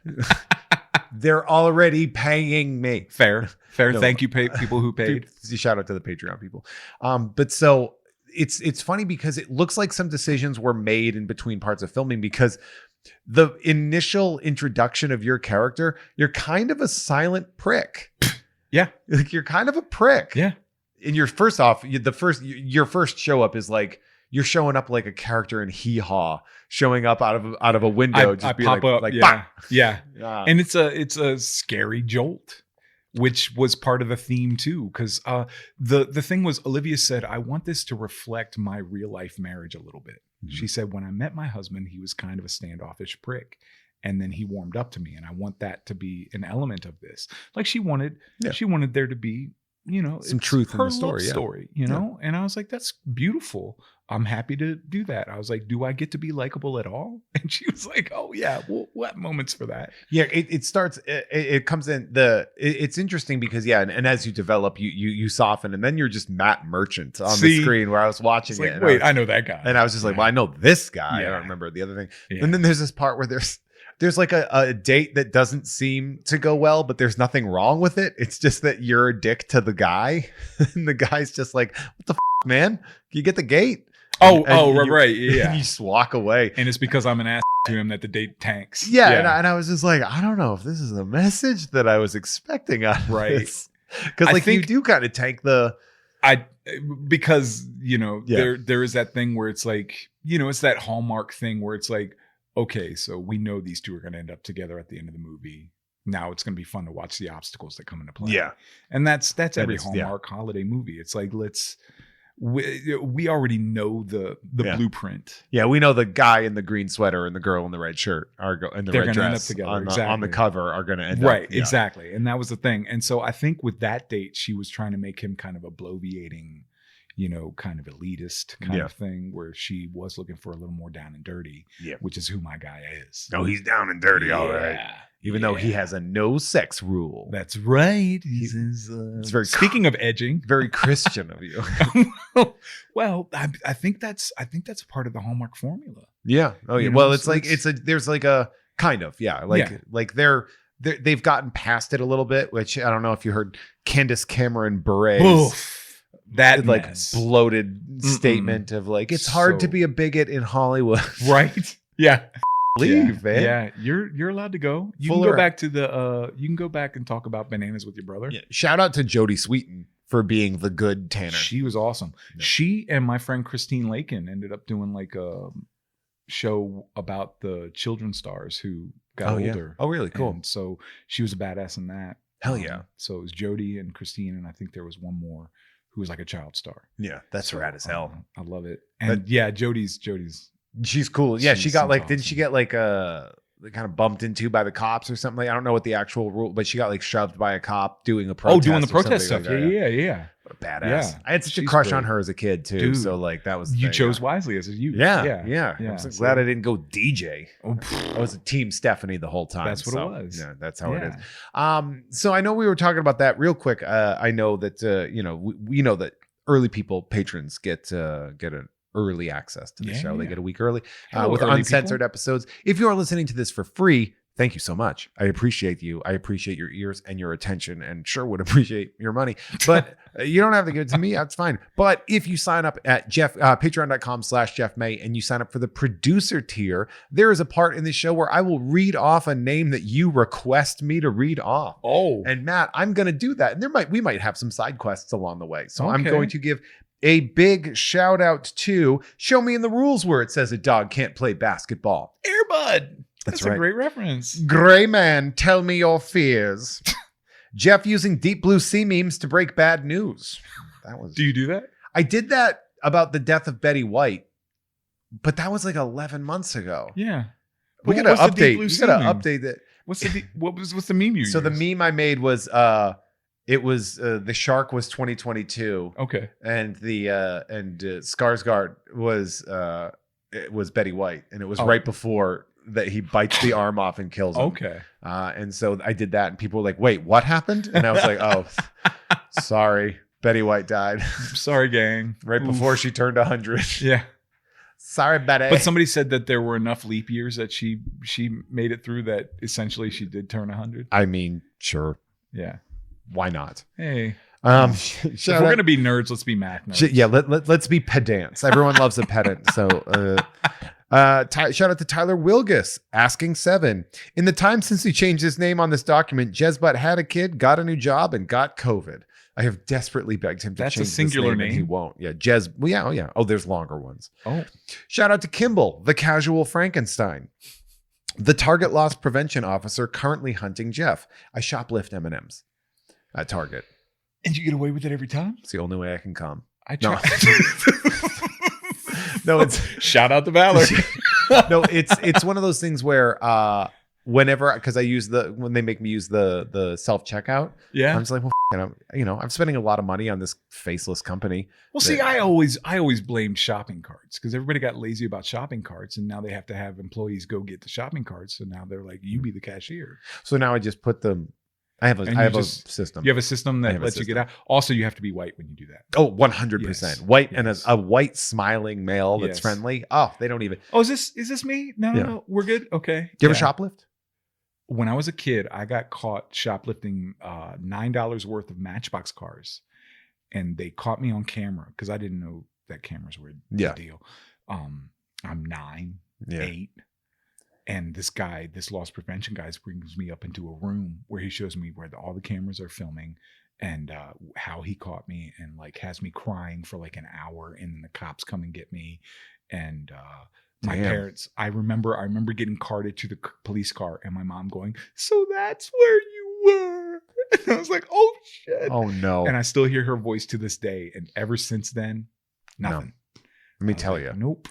They're already paying me. Fair. No. Thank you, people who paid. Shout out to the Patreon people. But so it's funny because it looks like some decisions were made in between parts of filming because the initial introduction of your character, you're kind of a silent prick. Yeah. Like you're kind of a prick. Yeah. And your first show up is like you're showing up like a character in Hee Haw, showing up out of a window, I pop up. like yeah. bah! Yeah. And it's a scary jolt, which was part of the theme too. Because the thing was, Olivia said, I want this to reflect my real life marriage a little bit. Mm-hmm. She said, when I met my husband, he was kind of a standoffish prick. And then he warmed up to me, and I want that to be an element of this. Like she wanted there to be, some truth in the story, you know? And I was like, that's beautiful. I'm happy to do that. I was like, do I get to be likable at all? And she was like, oh yeah, we'll have moments for that. Yeah. It starts, it comes in it's interesting because and as you develop, you soften, and then you're just Matt Merchant on the screen where I was watching it. Like, wait, I know that guy. And I was just like, well, I know this guy. Yeah. I don't remember the other thing. Yeah. And then there's this part where there's like a date that doesn't seem to go well, but there's nothing wrong with it. It's just that you're a dick to the guy. And the guy's just like, what the man? Can you get the gate? Right. Yeah. And you just walk away. And it's because I'm an ass to him that the date tanks. Yeah. And I was just like, I don't know if this is the message that I was expecting out of this. Because like you do kind of tank because there is that thing where it's like, it's that Hallmark thing where it's like, okay, so we know these two are going to end up together at the end of the movie. Now it's going to be fun to watch the obstacles that come into play. Yeah. And that's every Hallmark holiday movie. It's like, we already know the blueprint. Yeah, we know the guy in the green sweater and the girl in the red shirt red dress end up together on the cover are going to end up. Right, exactly. And that was the thing. And so I think with that date, she was trying to make him kind of a bloviating, kind of elitist kind of thing, where she was looking for a little more down and dirty, which is who my guy is. Oh, he's down and dirty, all right. Even though he has a no sex rule. That's right. It's very speaking of edging, very Christian of you. Well, I think that's a part of the Hallmark formula. Yeah. Oh yeah. Well, it's like there's like a kind of like they've gotten past it a little bit, which I don't know if you heard Candace Cameron Bure's that like mess. Bloated statement of like it's hard to be a bigot in Hollywood. Right. Yeah. Leave, man. Yeah, you're allowed to go. You can go back to you can go back and talk about Bananas with your brother. Yeah. Shout out to Jodie Sweetin for being the good Tanner. She was awesome. Yeah. She and my friend Christine Lakin ended up doing like a show about the children's stars who got older. Oh, really? Cool. And so she was a badass in that. Hell yeah. So it was Jodie and Christine, and I think there was one more who was like a child star. Yeah, that's rad as hell. I love it. And Jodie's she's cool. Yeah, she got like, didn't she get like kind of bumped into by the cops or something? Like, I don't know what the actual rule, but she got like shoved by a cop doing a protest. Oh, doing the protest stuff. Like Yeah. What a badass. I had such a crush on her as a kid too. Dude, so like that was you chose wisely as a youth. Yeah. I'm so glad I didn't go DJ. I was a team Stephanie the whole time. That's what it was. Yeah, that's how it is. So I know we were talking about that real quick. I know that we know that early patrons get an early access to the show. They get a week early with uncensored episodes. If you are listening to this for free, Thank you so much. I appreciate you. I appreciate your ears and your attention, and sure would appreciate your money. But you don't have to give it to me. That's fine. But if you sign up at patreon.com/Jeff May and you sign up for the producer tier, there is a part in the show where I will read off a name that you request me to read off. Oh, And Matt, I'm going to do that. And we might have some side quests along the way. So I'm Okay. going to give a big shout out to Show Me in the Rules, where it says a dog can't play basketball. Airbud. That's right. a great reference. Gray man, tell me your fears. Jeff using deep blue sea memes to break bad news. That was. Do you do that? I did that about the death of Betty White, but that was like 11 months ago. Yeah. We What gotta was the Deep update. Blue We Sea gotta meme? update it. What's the meme you So the used? meme I made was the shark was 2022, Okay. and Skarsgård was Betty White, and it was Oh. right before that he bites the arm off and kills him. Okay. And so I did that, and people were like, "Wait, what happened?" And I was like, "Oh, sorry, Betty White died Sorry, gang. right Oof. before she turned 100. Yeah. Sorry, Betty." But somebody said that there were enough leap years that she made it through that essentially she did turn 100. I mean, sure, Yeah. why not? Hey. If If we're going to be nerds, let's be math nerds. Yeah, let's be pedants. Everyone loves a pedant. So, shout out to Tyler Wilgus, asking 7. In the time since he changed his name on this document, Jezbut had a kid, got a new job, and got COVID. I have desperately begged him to That's a change this singular and he name? won't. Yeah, Jez. Well, yeah, oh yeah. Oh, there's longer ones. Oh. Shout out to Kimball, the casual Frankenstein. The Target loss prevention officer currently hunting Jeff. I shoplift M&Ms at Target. And you get away with it every time? It's the only way I can come. I No. try. No, it's Shout out to Valor. no, it's one of those things where whenever, because I use when they make me use the self checkout, Yeah. I'm just like, well, I'm spending a lot of money on this faceless company. Well, see, Yeah. I always blamed shopping carts because everybody got lazy about shopping carts, and now they have to have employees go get the shopping carts. So now they're like, "You be the cashier." So now I just put them. I have a And I you have a system. You have a system I that have a lets you get system. out. Also, you have to be white when you do that. Oh, 100%. Yes. White and Yes. a white smiling male that's Yes. friendly. Oh, they don't even. Oh, is this me? No, Yeah. no, we're good. Okay. Do you ever Yeah. shoplift? When I was a kid, I got caught shoplifting $9 worth of Matchbox cars, and they caught me on camera because I didn't know that cameras were Yeah. the deal. I'm 9, Yeah. 8, and this loss prevention guy brings me up into a room where he shows me where all the cameras are filming and how he caught me, and like has me crying for like an hour, and then the cops come and get me, and my Damn. parents, I remember getting carted to the police car and my mom going, "So that's where you were." And I was like, "Oh shit." Oh no. And I still hear her voice to this day. And ever since then, No. nothing. Let me I was tell like, you, Nope.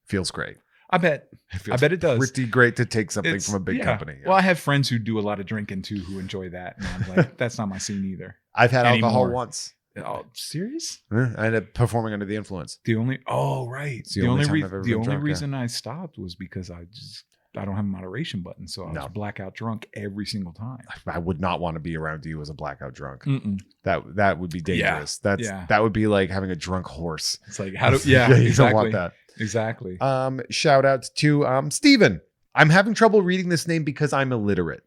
feels great. I bet it does. Pretty great to take something It's- from a big yeah. company. Well, I have friends who do a lot of drinking too who enjoy that. And I'm like, that's not my scene either. I've had alcohol anymore. once. Oh, serious? I ended up performing under the influence. Right. It's the only time I've ever been drunk, yeah. reason I stopped was because I don't have a moderation button. So I was No. blackout drunk every single time. I would not want to be around you as a blackout drunk. Mm-mm. That would be dangerous. Yeah. That would be like having a drunk horse. It's like, how do, You exactly. don't want that. Exactly. Shout out to Steven. I'm having trouble reading this name because I'm illiterate.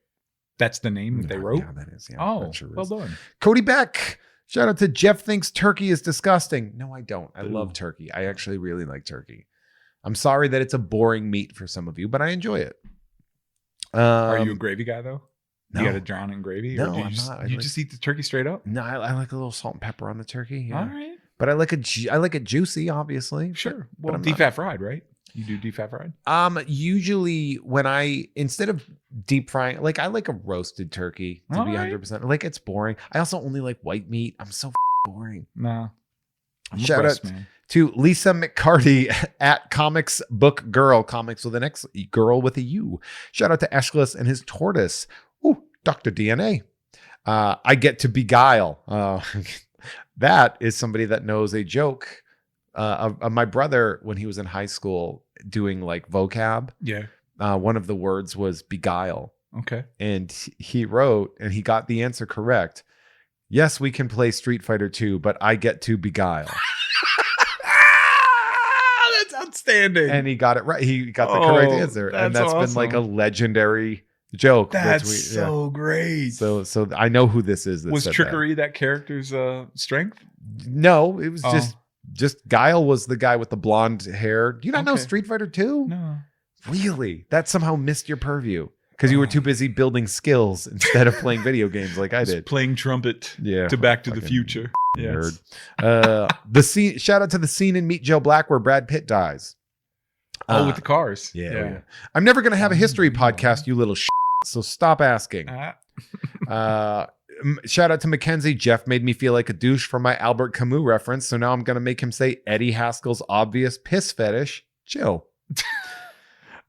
That's the name that they wrote. Yeah, that is. Yeah, Oh, that sure well is. done. Cody Beck. Shout out to Jeff thinks turkey is disgusting. No, I don't. I love Ooh. turkey. I actually really like turkey. I'm sorry that it's a boring meat for some of you, but I enjoy it. Are you a gravy guy though? no. You got to drown in gravy? No, or do you I'm just, not. I You like- just eat the turkey straight up? No, I like a little salt and pepper on the turkey. Yeah. All right. But I like it juicy, obviously. Sure. But Well, I'm deep not- fat fried, right? You do deep fat fried? Usually when instead of deep frying, like I like a roasted turkey to All be right. 100%. Like it's boring. I also only like white meat. I'm so boring. Nah. I'm Shout impressed, out man. To Lisa McCarty at Comics Book Girl, comics with an X, girl with a U. Shout out to Ashcless and his tortoise. Ooh, Dr. DNA. I get to beguile. That is somebody that knows a joke. Of my brother, when he was in high school doing like vocab, Yeah. one of the words was beguile. Okay. And he wrote, and he got the answer correct. Yes, we can play Street Fighter 2, but I get to beguile. That's outstanding. And he got it right. He got the correct Oh, answer. And that's that's been like a awesome. legendary joke. That's so great. So I know who this is. Was trickery that character's strength? No, it was just Guile was the guy with the blonde hair. Do you not know Street Fighter 2? No. Really? That somehow missed your purview because you were too busy building skills instead of playing video games like I did. Playing trumpet. Yeah. To Back to the Future. Nerd. The scene. Shout out to the scene in Meet Joe Black where Brad Pitt dies. With the cars. Yeah. I'm never gonna have a history podcast, you little shit. So stop asking. Shout out to Mackenzie. Jeff made me feel like a douche for my Albert Camus reference, so now I'm gonna make him say Eddie Haskell's obvious piss fetish. Chill.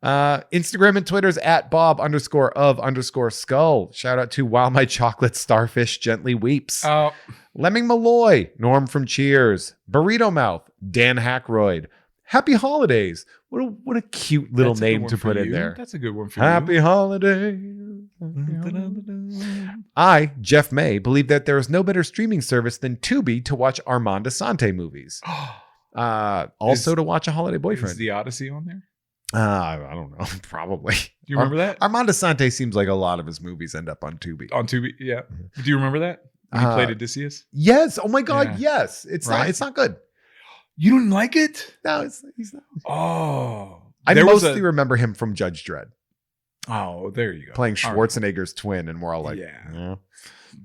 Instagram and Twitter's at Bob_of_skull. Shout out to While My Chocolate Starfish Gently Weeps. Lemming Malloy, Norm from Cheers, Burrito Mouth, Dan Hackroyd. Happy Holidays. What a cute little name to put in there. That's a good one for Happy you. Holidays. I, Jeff May, believe that there is no better streaming service than Tubi to watch Armand Assante movies. Also to watch A Holiday Boyfriend. Is The Odyssey on there? I don't know. Probably. Do you remember that? Armand Assante seems like a lot of his movies end up on Tubi. On Tubi, yeah. Do you remember that? When he played Odysseus? Yes. Oh my God, yes. It's not good. You didn't like it? No, he's not. Oh. I mostly remember him from Judge Dredd. Oh, there you go. Playing Schwarzenegger's twin, and we're all like, yeah.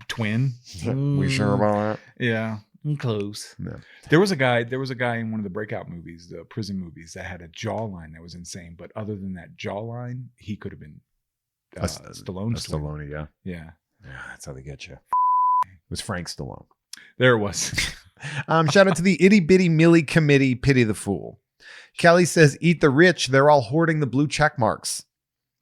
Twin? We sure about that? Yeah. Close. No. There was a guy in one of the Breakout movies, the prison movies, that had a jawline that was insane. But other than that jawline, he could have been Stallone. Stallone, yeah. Yeah. That's how they get you. It was Frank Stallone. There it was. Shout out to the Itty Bitty Millie Committee, Pity the Fool. Kelly says, eat the rich. They're all hoarding the blue check marks.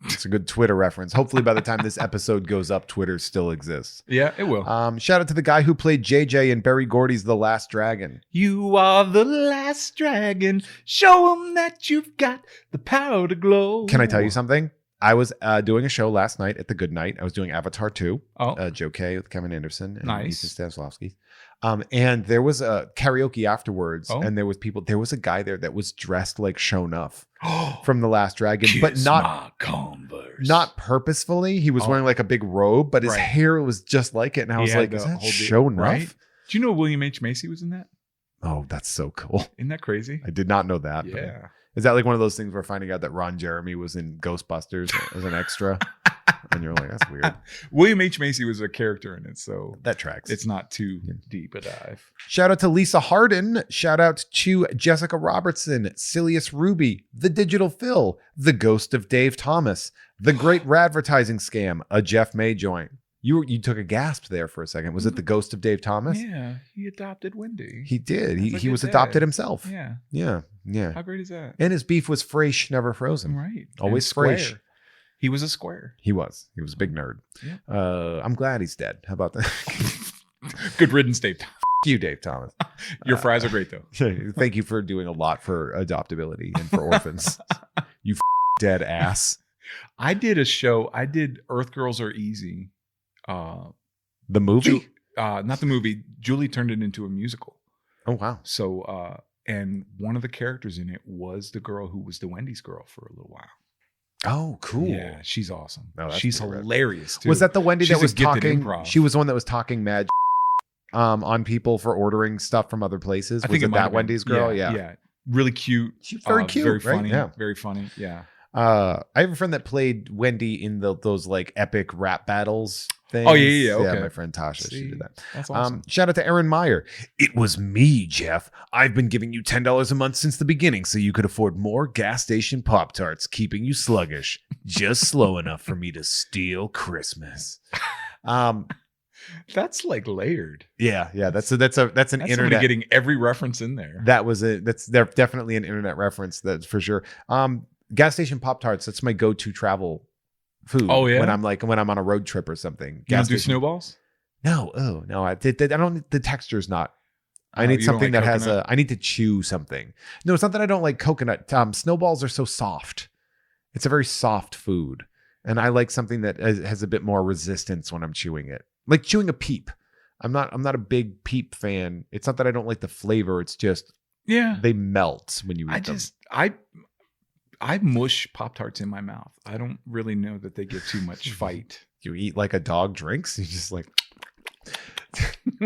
It's a good Twitter reference. Hopefully by the time this episode goes up, Twitter still exists. Yeah, it will. Shout out to the guy who played JJ in Barry Gordy's The Last Dragon. You are the last dragon. Show them that you've got the power to glow. Can I tell you something? I was doing a show last night at the Good Night. I was doing Avatar 2. Joe K with Kevin Anderson and Ethan Stanislavski. And there was a karaoke afterwards, and there was a guy there that was dressed like Sho'nuff from The Last Dragon, but not purposefully. He was wearing like a big robe, but his hair was just like it. And I was like, is that Sho'nuff? Right? Do you know William H. Macy was in that? Oh, that's so cool. Isn't that crazy? I did not know that. Yeah. Is that like one of those things where finding out that Ron Jeremy was in Ghostbusters as an extra? And you're like, that's weird. William H. Macy was a character in it, so that tracks. It's not too deep a dive. Shout out to Lisa Harden. Shout out to Jessica Robertson, Silius Ruby, The Digital Phil, The Ghost of Dave Thomas, The Great Radvertising Scam, a Jeff May joint. You took a gasp there for a second. Was it The Ghost of Dave Thomas? Yeah, he adopted Wendy. He did. He was adopted himself. Yeah. Yeah. How great is that? And his beef was fresh, never frozen. Right. Always fresh. He was a square. He was a big nerd. Yeah. I'm glad he's dead. How about that? Good riddance, Dave. You, Dave Thomas. Your fries are great, though. Thank you for doing a lot for adoptability and for orphans. You dead ass. I did a show. I did Earth Girls Are Easy. The movie? Not the movie. Julie turned it into a musical. Oh, wow. So, and one of the characters in it was the girl who was the Wendy's girl for a little while. Oh, cool. Yeah, she's awesome. Oh, she's hilarious too. Was that the Wendy that was talking? Improv. She was the one that was talking mad on people for ordering stuff from other places. I think was it that Wendy's girl? Yeah. Really cute. She's very cute. Very funny. Right? Yeah. Very funny. Yeah. I have a friend that played Wendy in those like epic rap battles things. Oh yeah. Okay. My friend Tasha, she did that. That's awesome. Shout out to Aaron Meyer. It was me, Jeff. I've been giving you $10 a month since the beginning so you could afford more gas station Pop-Tarts, keeping you sluggish. Just slow enough for me to steal Christmas. That's like layered. Yeah. That's an internet getting every reference in there. That's definitely an internet reference. That's for sure. Gas station Pop-Tarts. That's my go-to travel food. Oh yeah. When I'm on a road trip or something. You don't do snowballs? No. Oh no. I don't. The texture's not. I need something that has I need to chew something. No, it's not that I don't like coconut. Snowballs are so soft. It's a very soft food, and I like something that has a bit more resistance when I'm chewing it. Like chewing a Peep. I'm not a big Peep fan. It's not that I don't like the flavor. It's just they melt when you eat them. I mush Pop-Tarts in my mouth. I don't really know that they get too much fight. You eat like a dog drinks. You just like.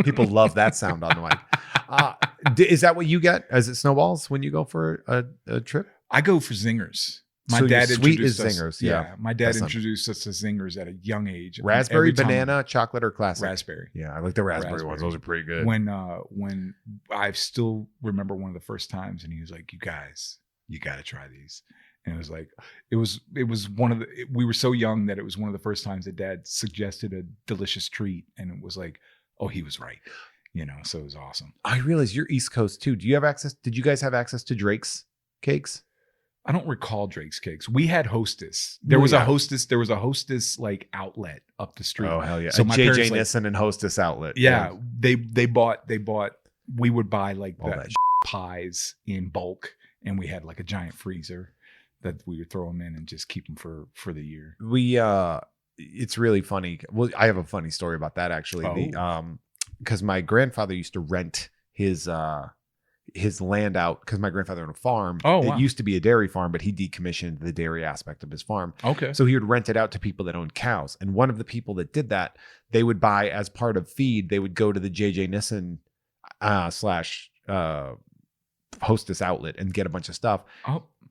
People love that sound on the mic. Is that what you get? Is it snowballs when you go for a trip? I go for zingers. My So dad your sweet introduced is us. zingers. Yeah. My dad That's not- introduced us to zingers at a young age. And Raspberry, every time- banana, chocolate, or classic? raspberry. Yeah, I like the raspberry ones. Raspberry. Those are pretty good. When I still remember one of the first times, and he was like, "You guys, you got to try these." And it was like, it was one of the. We were so young that it was one of the first times that Dad suggested a delicious treat, and it was like, oh, he was right. So it was awesome. I realize you're East Coast too. Do you have access? Did you guys have access to Drake's cakes? I don't recall Drake's Cakes. We had Hostess. There was a Hostess like outlet up the street. Oh hell yeah! So So my JJ parents, like- Nissen and Hostess outlet. Yeah, they bought. We would buy like All the that pies in bulk, and we had like a giant freezer that we would throw them in and just keep them for the year. We it's really funny. Well, I have a funny story about that actually. Because my grandfather used to rent his land out because my grandfather owned a farm. Oh, wow. It used to be a dairy farm, but he decommissioned the dairy aspect of his farm. Okay. So he would rent it out to people that owned cows. And one of the people that did that, they would buy as part of feed, they would go to the JJ Nissen / Hostess outlet and get a bunch of stuff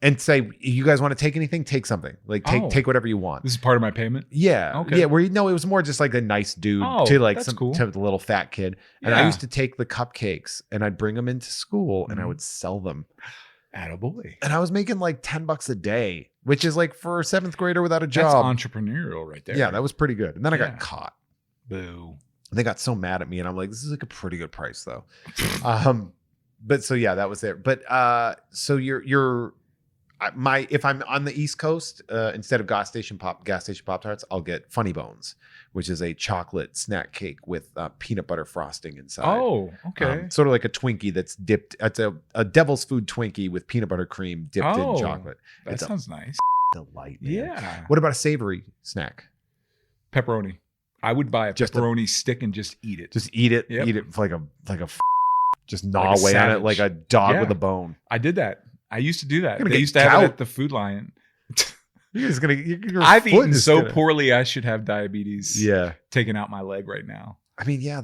and say, you guys want to take anything? Take something. Like take whatever you want. This is part of my payment. Yeah. Okay. Yeah. Where it was more just like a nice dude Oh, to like that's cool. to the little fat kid. And I Yeah. used to take the cupcakes and I'd bring them into school and I Mhm. would sell them. Attaboy. And I was making like $10 a day, which is like for a 7th grader without a That's job. entrepreneurial right there. Yeah, that was pretty good. And then I Yeah. got caught. Boo. They got so mad at me, and I'm like, this is like a pretty good price though. But so yeah, that was there. But so if I'm on the East Coast, instead of gas station Pop-Tarts, I'll get Funny Bones, which is a chocolate snack cake with peanut butter frosting inside. Oh, okay. Sort of like a Twinkie that's dipped. It's a devil's food Twinkie with peanut butter cream dipped in Oh, chocolate. that It's sounds nice. a delight, man. Yeah. What about a savory snack? Pepperoni. I would buy a Just a- pepperoni stick and just eat it. Just eat it. Yep. Eat it like a just gnaw Like a away on it savage. like a dog Yeah. with a bone. I did that. I used to do that. You're gonna They get used to have it gout. at the Food Lion. You're just gonna. Your I've foot eaten is so gonna- poorly, I should have diabetes. Yeah. Taking out my leg right now. I mean, yeah,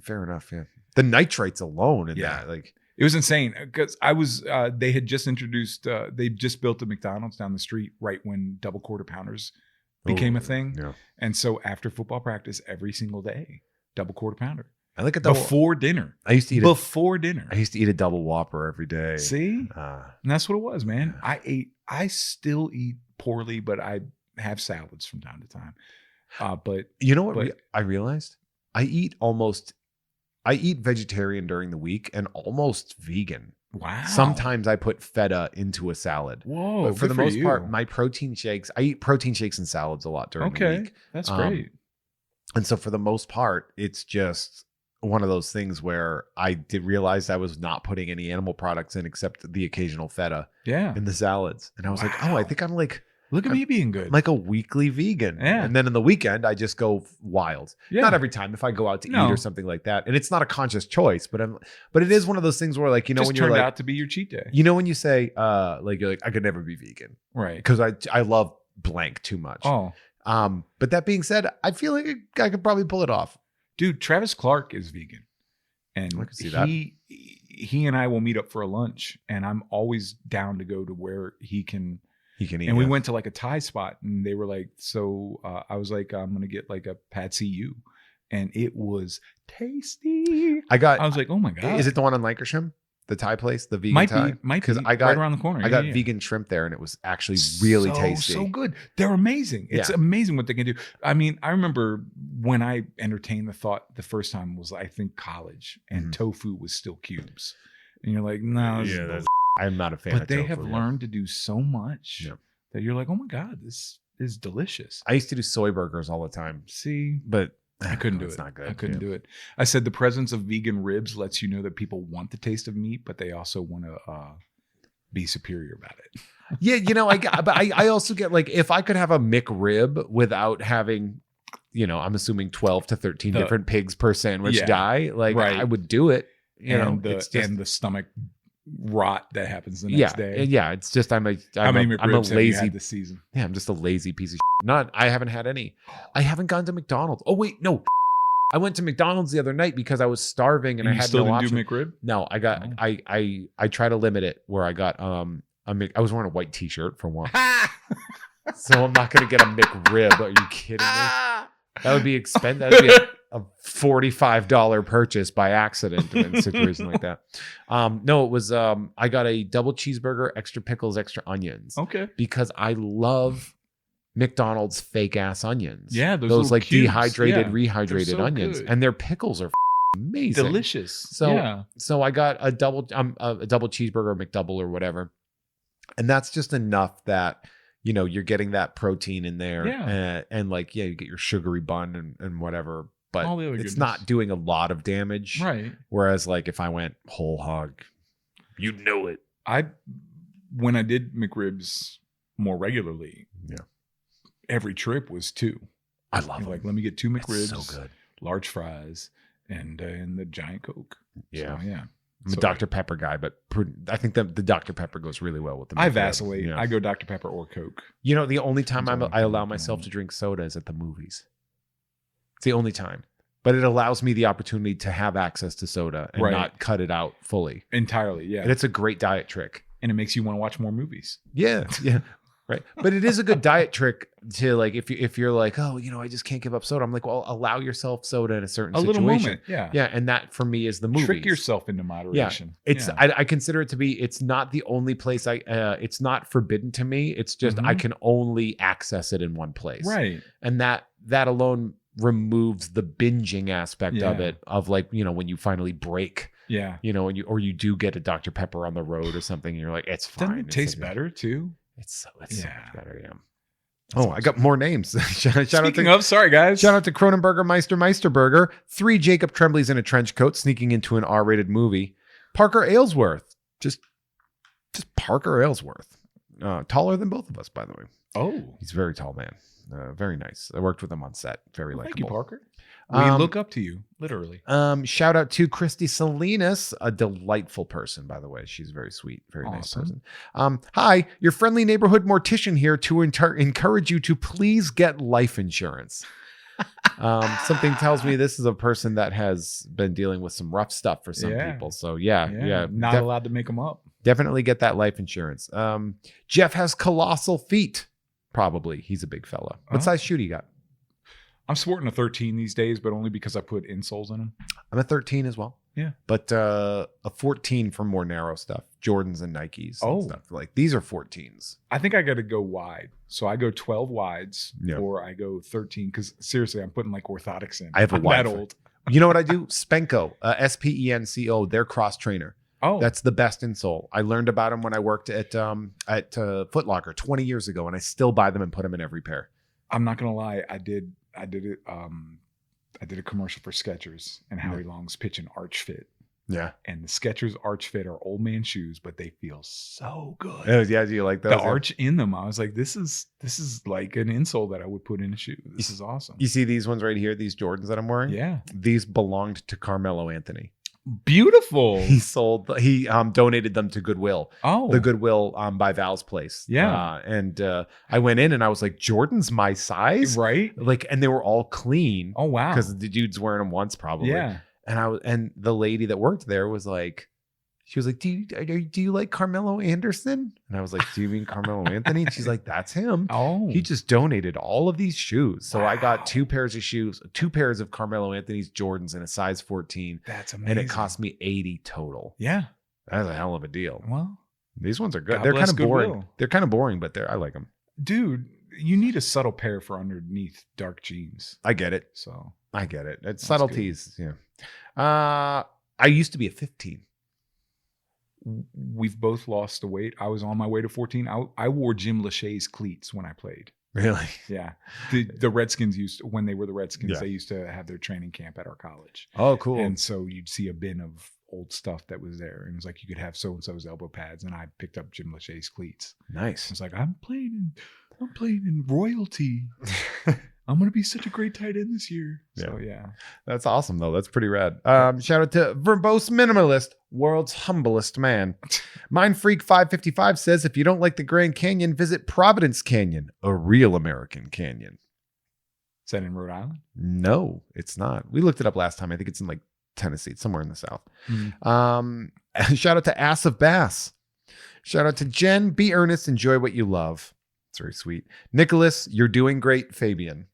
fair enough. Yeah. The nitrates alone in Yeah. that, like, It was insane because I was. They had just introduced. They just built a McDonald's down the street right when double quarter pounders became a oh, thing. Yeah. And so after football practice, every single day, double quarter pounder I like a double. before dinner. I used to eat. Before dinner. I used to eat a double Whopper every day. See, Uh, and that's what it was, man. I still eat poorly, but I have salads from time to time. But you know what But- I realized? I eat vegetarian during the week and almost vegan. wow, Sometimes I put feta into a salad. whoa. But for the good most you. part, my protein shakes, I eat protein shakes and salads a lot during the okay, week. that's Um, great. And so for the most part, it's just one of those things where I did realize I was not putting any animal products in except the occasional feta Yeah, in the salads. And I was like, oh, I Wow. think I'm like look at me being good. a weekly vegan. Yeah. And then in the weekend, I just go wild. yeah. Not every time if I go out to No. eat or something like that. And it's not a conscious choice, but it is one of those things where like, just when you're turned like, out to be your cheat day, when you say, you're like, I could never be vegan right? because I love blank too much. Oh, But that being said, I feel like I could probably pull it off. dude, Travis Clark is vegan, and I can see that. he and I will meet up for a lunch, and I'm always down to go to where he can. He can eat. And we it. went to like a Thai spot, and they were like, so I was like, I'm gonna get like a pad see ew, and it was tasty. I got. I was like, oh my god, Is it the one on Lancashire? The Thai place, the vegan might Thai? be might 'Cause be I got- right around the corner. I Yeah, got yeah. vegan shrimp there, and it was actually really tasty. So good. They're amazing. It's Yeah. amazing what they can do. I mean, I remember when I entertained the thought the first time was I think college, and Mhm. tofu was still cubes, and you're like, no, this is bullshit. I'm not a fan. But of they tofu, have yeah. learned to do so much Yeah. that you're like, oh my god, this is delicious. I used to do soy burgers all the time, See, but I couldn't do it's it. not good. I couldn't do it. I said the presence of vegan ribs lets you know that people want the taste of meat, but they also want to be superior about it. Yeah, but I also get like if I could have a McRib without having, I'm assuming 12 to 13 different pigs per sandwich Yeah. die, like Right. I would do it. And It's the just, and the stomach rot that happens the next day. Yeah. It's just I'm a McRibs have you lazy had this season? Yeah, I'm just a lazy piece of shit. I haven't had any. I haven't gone to McDonald's. Oh wait, no. I went to McDonald's the other night because I was starving and I had still no didn't option. do McRib? No, I got I try to limit it where I got I was wearing a white t-shirt for one. So I'm not gonna get a McRib. Are you kidding me? That would be expensive. That would be a $45 purchase by accident in a situation like that. No, it was I got a double cheeseburger, extra pickles, extra onions. Okay. Because I love McDonald's fake ass onions. Yeah, those like cubes. dehydrated, Yeah. rehydrated So onions, good. and their pickles are amazing, Delicious. So I got a double cheeseburger, McDouble or whatever, and that's just enough that you're getting that protein in there, and like you get your sugary bun and whatever, but All the other it's goodness. not doing a lot of damage, Right. Whereas like if I went whole hog, you'd know it. When I did McRibs more regularly, every trip was 2. I love like, let me get 2 McRibs, It's so good. large fries, and the giant Coke. Yeah. So, yeah. I'm a Dr. Pepper guy, but I think the Dr. Pepper goes really well with the I McRib. vacillate. Yeah. I go Dr. Pepper or Coke. The only time That's all I allow I'm myself doing. to drink soda is at the movies. It's the only time. But it allows me the opportunity to have access to soda and Right. not cut it out fully. Entirely, yeah. And it's a great diet trick. And it makes you want to watch more movies. Yeah. Right. But it is a good diet trick to like if you're like, oh, I just can't give up soda. I'm like, well, allow yourself soda in a certain A situation. little moment, yeah. Yeah, and that for me is the movies. Trick yourself into moderation. It's Yeah. I consider it to be. It's not the only place it's not forbidden to me. It's just I Mhm. can only access it in one place. Right. And that alone removes the binging aspect of Yeah. it. Of like when you finally break. Yeah. And you do get a Dr. Pepper on the road or something. And you're like, it's fine. Doesn't it It's taste okay. better too? It's so much better. Yeah. That's I got more names. Speaking of, sorry guys. Shout out to Cronenberger Meisterburger. 3 Jacob Tremblays in a trench coat sneaking into an R-rated movie. Parker Aylesworth. Just Parker Aylesworth. Taller than both of us, by the way. Oh, He's a very tall man. Very nice. I worked with him on set. Very well, likable. thank you, Parker. We look up to you, literally. Shout out to Christy Salinas, a delightful person, by the way. She's very sweet, very nice Awesome. person. Hi, your friendly neighborhood mortician here to encourage you to please get life insurance. Something tells me this is a person that has been dealing with some rough stuff for some Yeah. people. So yeah. Not allowed to make them up. Definitely get that life insurance. Jeff has colossal feet. Probably. He's a big fella. What Oh. size shoe do you got? I'm sporting a 13 these days, but only because I put insoles in them. I'm a 13 as well. Yeah. But a 14 for more narrow stuff. Jordans and Nikes and Oh. stuff. Like these are 14s. I think I got to go wide. So I go 12 wides Yeah. or I go 13 because seriously, I'm putting like orthotics in. I have a I'm wide that foot. old. You know what I do? Spenco, SPENCO, they're cross trainer. Oh, That's the best insole. I learned about them when I worked at Foot Locker 20 years ago, and I still buy them and put them in every pair. I'm not going to lie. I did it. I did a commercial for Skechers and Howie Long's pitching Arch Fit. Yeah. And the Skechers Arch Fit are old man shoes, but they feel so good. Yeah. Do you like those? The arch in them, I was like, this is like an insole that I would put in a shoe. This is awesome. You see these ones right here, these Jordans that I'm wearing? Yeah. These belonged to Carmelo Anthony. Beautiful. He donated them to Goodwill. Oh, The Goodwill by Val's place. Yeah. And I went in and I was like, Jordan's my size? right. Like, and they were all clean. Oh, wow. Because the dude's wearing them once probably. Yeah. And the lady that worked there was like, she was like, do you like Carmelo Anderson? And I was like, do you mean Carmelo Anthony? And she's like, that's him. Oh, He just donated all of these shoes. So I Wow. got 2 pairs of shoes, 2 pairs of Carmelo Anthony's Jordans in a size 14. that's amazing. And it cost me $80 total. Yeah. That's a hell of a deal. Well, These ones are good. God They're bless kind of boring. Goodwill. They're kind of boring, but I like them. dude, you need a subtle pair for underneath dark jeans. I get it. So I get it. It's That's subtleties. Yeah. I used to be a 15. we've both lost the weight. I was on my way to 14. I wore Jim Lachey's cleats when I played. Really? Yeah. The Redskins when they were the Redskins, Yeah. they used to have their training camp at our college. Oh, cool. And so you'd see a bin of old stuff that was there. And it was like, you could have so-and-so's elbow pads. And I picked up Jim Lachey's cleats. Nice. It's like, I'm playing in royalty. I'm going to be such a great tight end this year. So, yeah. That's awesome, though. That's pretty rad. Shout out to Verbose Minimalist, world's humblest man. Mindfreak555 says, if you don't like the Grand Canyon, visit Providence Canyon, a real American canyon. Is that in Rhode Island? No, it's not. We looked it up last time. I think it's in like Tennessee. It's somewhere in the South. Shout out to Ass of Bass. Shout out to Jen. Be earnest. Enjoy what you love. It's very sweet. Nicholas, you're doing great, Fabian.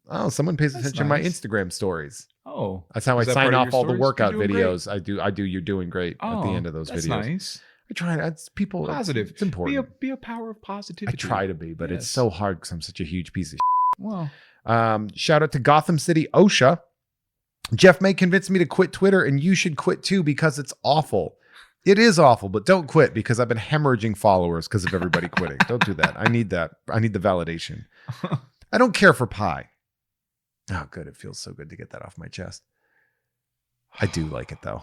Oh, someone pays attention to my Instagram stories. Oh, that's how I sign off all the workout videos. Great? I do. You're doing great at the end of those videos. That's nice. I try. That's people. Positive. It's important. Be a power of positivity. I try to be, but it's so hard because I'm such a huge piece of shit. Well, shout out to Gotham City OSHA. Jeff May convinced me to quit Twitter, and you should quit too because it's awful. It is awful, but don't quit because I've been hemorrhaging followers because of everybody quitting. Don't do that. I need that. I need the validation. I don't care for pie. Oh, good. It feels so good to get that off my chest. I do like it though.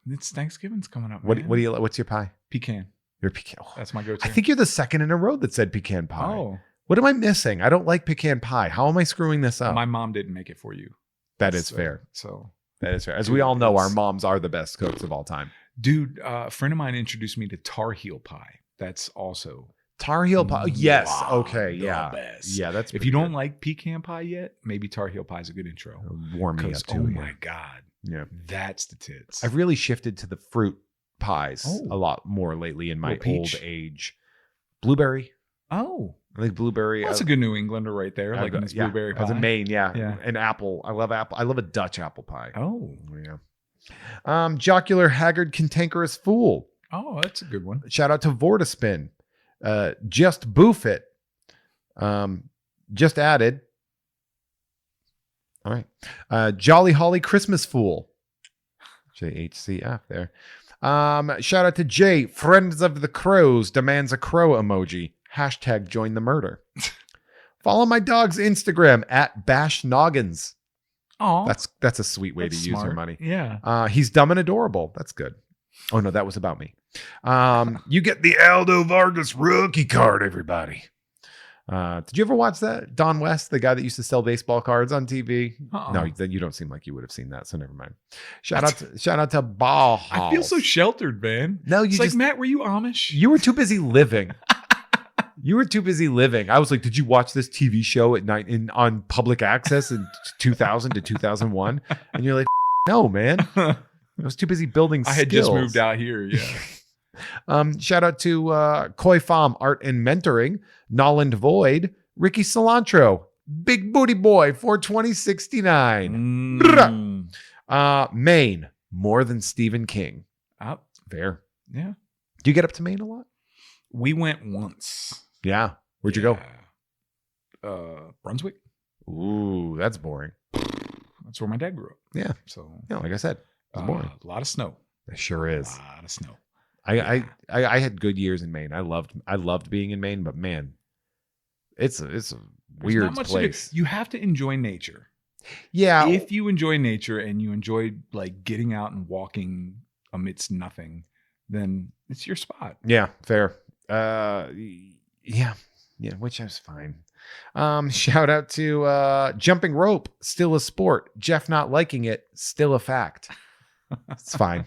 It's Thanksgiving's coming up. What do you? What's your pie? Pecan. Your pecan. Oh, that's my go-to. I think you're the second in a row that said pecan pie. Oh, what am I missing? I don't like pecan pie. How am I screwing this up? My mom didn't make it for you. That is fair. So that is fair. As we all know, our moms are the best cooks of all time. Dude, a friend of mine introduced me to Tar Heel pie. That's also Tar Heel pie. Yes. Okay. Yeah. Best. Yeah. That's if you don't like pecan pie yet, maybe Tar Heel pie is a good intro. Warm me up too. Oh my God. Yeah. That's the tits. I've really shifted to the fruit pies a lot more lately in my old age. Blueberry. Oh. I like blueberry. That's a good New Englander right there. Like this blueberry pie. As a Maine, yeah. And apple. I love apple. I love a Dutch apple pie. Oh. Yeah. Jocular, haggard, cantankerous fool. Oh, that's a good one. Shout out to Vortispin. Just boof it. Just added. All right. Jolly Holly Christmas Fool. JHCF there. Shout out to Jay. Friends of the Crows demands a crow emoji. Hashtag join the murder. Follow my dog's Instagram at Bash Noggins. Oh, that's a sweet way to use your money. Yeah. He's dumb and adorable. That's good. Oh no, that was about me. You get the Aldo Vargas rookie card, everybody. Did you ever watch that? Don West, the guy that used to sell baseball cards on TV. No, you don't seem like you would have seen that, so never mind. Shout out to Baja. I feel so sheltered, man. No, it's like, Matt, were you Amish? You were too busy living. You were too busy living. I was like, did you watch this TV show at night on public access in 2000 to 2001? And you're like, no, man. I was too busy building skills. I had just moved out here. Yeah. Shout out to Koi Fam Art and Mentoring, Noland Void, Ricky Cilantro, Big Booty Boy 42069. Maine, more than Stephen King. Fair. Yeah. Do you get up to Maine a lot? We went once. Yeah. Where'd you go? Brunswick. Ooh, that's boring. That's where my dad grew up. Yeah. So yeah, like I said, it's boring. A lot of snow. It sure is. A lot of snow. I had good years in Maine. I loved being in Maine, but man, it's a weird place. You have to enjoy nature. Yeah. If you enjoy nature and you enjoy like getting out and walking amidst nothing, then it's your spot. Yeah, fair. Yeah, which is fine. Shout out to jumping rope, still a sport. Jeff not liking it, still a fact. It's fine.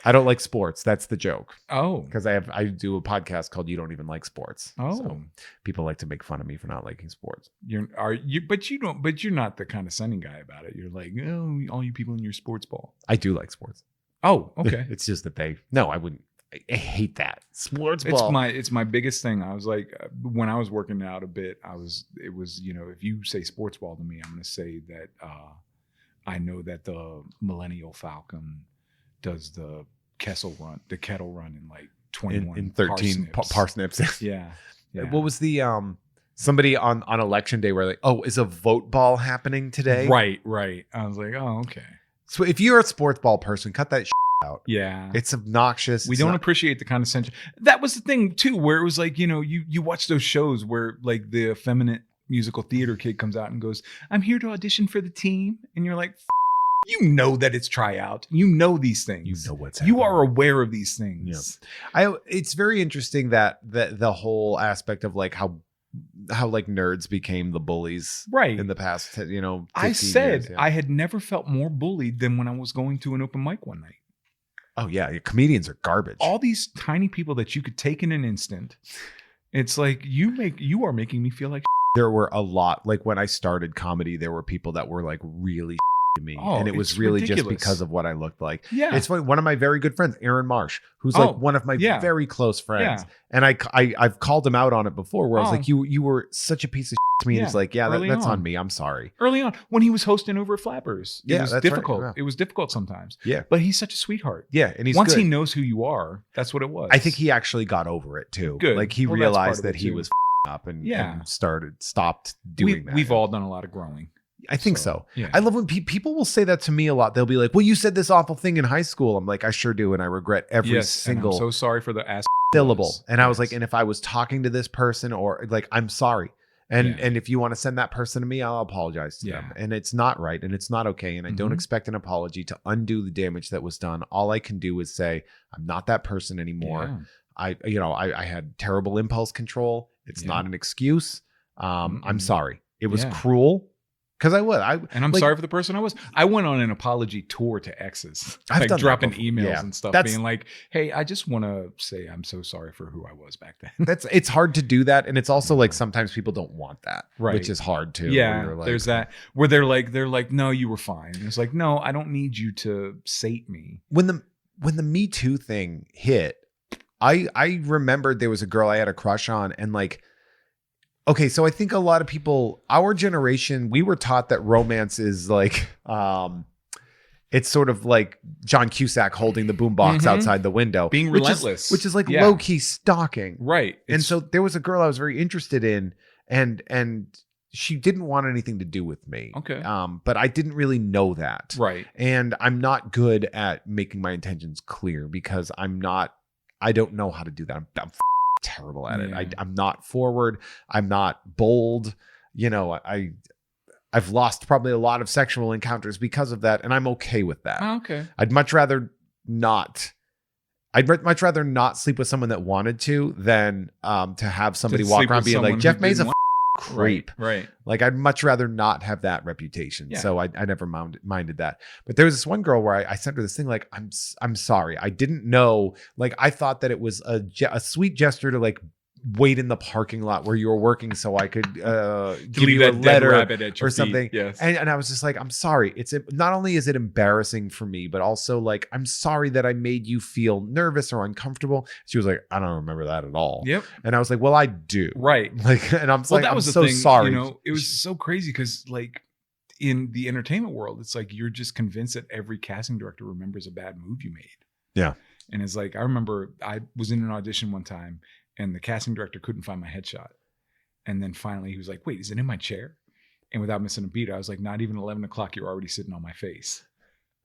I don't like sports. That's the joke. Oh, because I do a podcast called "You Don't Even Like Sports." Oh, so people like to make fun of me for not liking sports. But you're not the kind of sunny guy about it. You're like, oh, all you people in your sports ball. I do like sports. Oh, okay. It's just that I wouldn't. I hate that sports ball. It's my biggest thing. I was like, when I was working out a bit, it was if you say sports ball to me, I'm going to say that I know that the Millennial Falcon does the kettle run in like 21 in 13 parsnips. Yeah. What was the somebody on election day where like, oh, is a vote ball happening today? Right. I was like, oh, okay. So if you're a sports ball person, cut that out. Yeah. It's obnoxious. We don't appreciate the condescension. That was the thing too, where it was like, you watch those shows where like the effeminate musical theater kid comes out and goes, I'm here to audition for the team. And you're like, you know that it's tryout. You know these things. You know what's happening. You are aware of these things. Yeah. It's very interesting that the whole aspect of like how how like nerds became the bullies right in the past, 15 I said years, yeah. I had never felt more bullied than when I was going to an open mic one night. Oh yeah, comedians are garbage. All these tiny people that you could take in an instant. It's like you are making me feel like there were a lot, like when I started comedy, there were people that were like really to me, and it was really ridiculous. just because of what I looked like. Yeah, it's funny. One of my very good friends, Aaron Marsh, who's like one of my very close friends, and I've called him out on it before, where I was like, you were such a piece of to me, and he's like, yeah, that's on me. I'm sorry. Early on, when he was hosting over at Flappers, it was difficult. Right. Yeah. It was difficult sometimes. Yeah, but he's such a sweetheart. Yeah, and he's once good. he knows who you are, that's what it was. I think he actually got over it too. Good. Like he realized that he was up and stopped doing that. We've all done a lot of growing. I think so. Yeah. I love when people will say that to me a lot. They'll be like, well, you said this awful thing in high school. I'm like, I sure do. And I regret every single and I'm so sorry for the ass syllable. And I was like, and if I was talking to this person or like, I'm sorry. And if you want to send that person to me, I'll apologize to them. And it's not right. And it's not okay. And I don't expect an apology to undo the damage that was done. All I can do is say, I'm not that person anymore. I had terrible impulse control. It's not an excuse. I'm sorry. It was cruel. Because and I'm sorry for the person I was. I went on an apology tour to exes, I've done dropping emails and stuff, being like, "Hey, I just want to say I'm so sorry for who I was back then." It's hard to do that, and it's also like sometimes people don't want that, which is hard too. Yeah, like, there's that where they're like, "No, you were fine." And it's like, "No, I don't need you to sate me." When the Me Too thing hit, I remembered there was a girl I had a crush on, and like. Okay, so I think a lot of people, our generation, we were taught that romance is like, it's sort of like John Cusack holding the boombox outside the window. Being relentless. Which is like low-key stalking. Right. And so there was a girl I was very interested in, and she didn't want anything to do with me. Okay. But I didn't really know that. Right. And I'm not good at making my intentions clear because I don't know how to do that. I'm terrible at it. I'm not forward. I'm not bold. I've lost probably a lot of sexual encounters because of that, and I'm okay with that. Oh, okay. I'd much rather not sleep with someone that wanted to than to have somebody walk around being like, Jeff May's a creep. Right. Like I'd much rather not have that reputation. Yeah. So I never minded that. But there was this one girl where I sent her this thing like, I'm sorry. I didn't know. Like I thought that it was a sweet gesture to like wait in the parking lot where you were working so I could give you a letter or something. Yes. And I was just like, I'm sorry. It's not only is it embarrassing for me, but also like, I'm sorry that I made you feel nervous or uncomfortable. She was like, I don't remember that at all. Yep. And I was like, well, I do. Right. Like, and I'm like, that was I'm so thing, sorry. It was so crazy because like in the entertainment world, it's like, you're just convinced that every casting director remembers a bad move you made. Yeah. And it's like, I remember I was in an audition one time and the casting director couldn't find my headshot. And then finally he was like, wait, is it in my chair? And without missing a beat, I was like, not even 11 o'clock. You're already sitting on my face.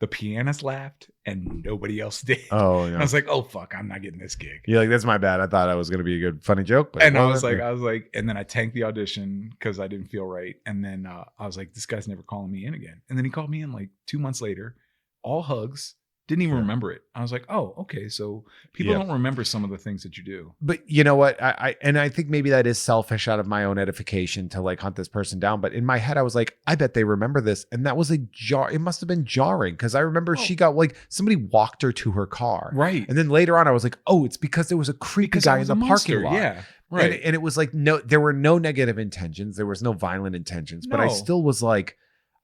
The pianist laughed and nobody else did. Oh, yeah. I was like, oh, fuck, I'm not getting this gig. You're like, that's my bad. I thought I was going to be a good, funny joke. But and I was like, and then I tanked the audition because I didn't feel right. And then I was like, this guy's never calling me in again. And then he called me in like 2 months later, all hugs. Didn't even remember it. I was like, oh, okay. So people don't remember some of the things that you do. But you know what? I think maybe that is selfish out of my own edification to like hunt this person down. But in my head, I was like, I bet they remember this. And that was it must have been jarring because I remember she got like somebody walked her to her car. Right. And then later on, I was like, oh, it's because there was a creepy guy in the parking lot. Yeah. Right. And it was like, no, there were no negative intentions. There was no violent intentions. But I still was like,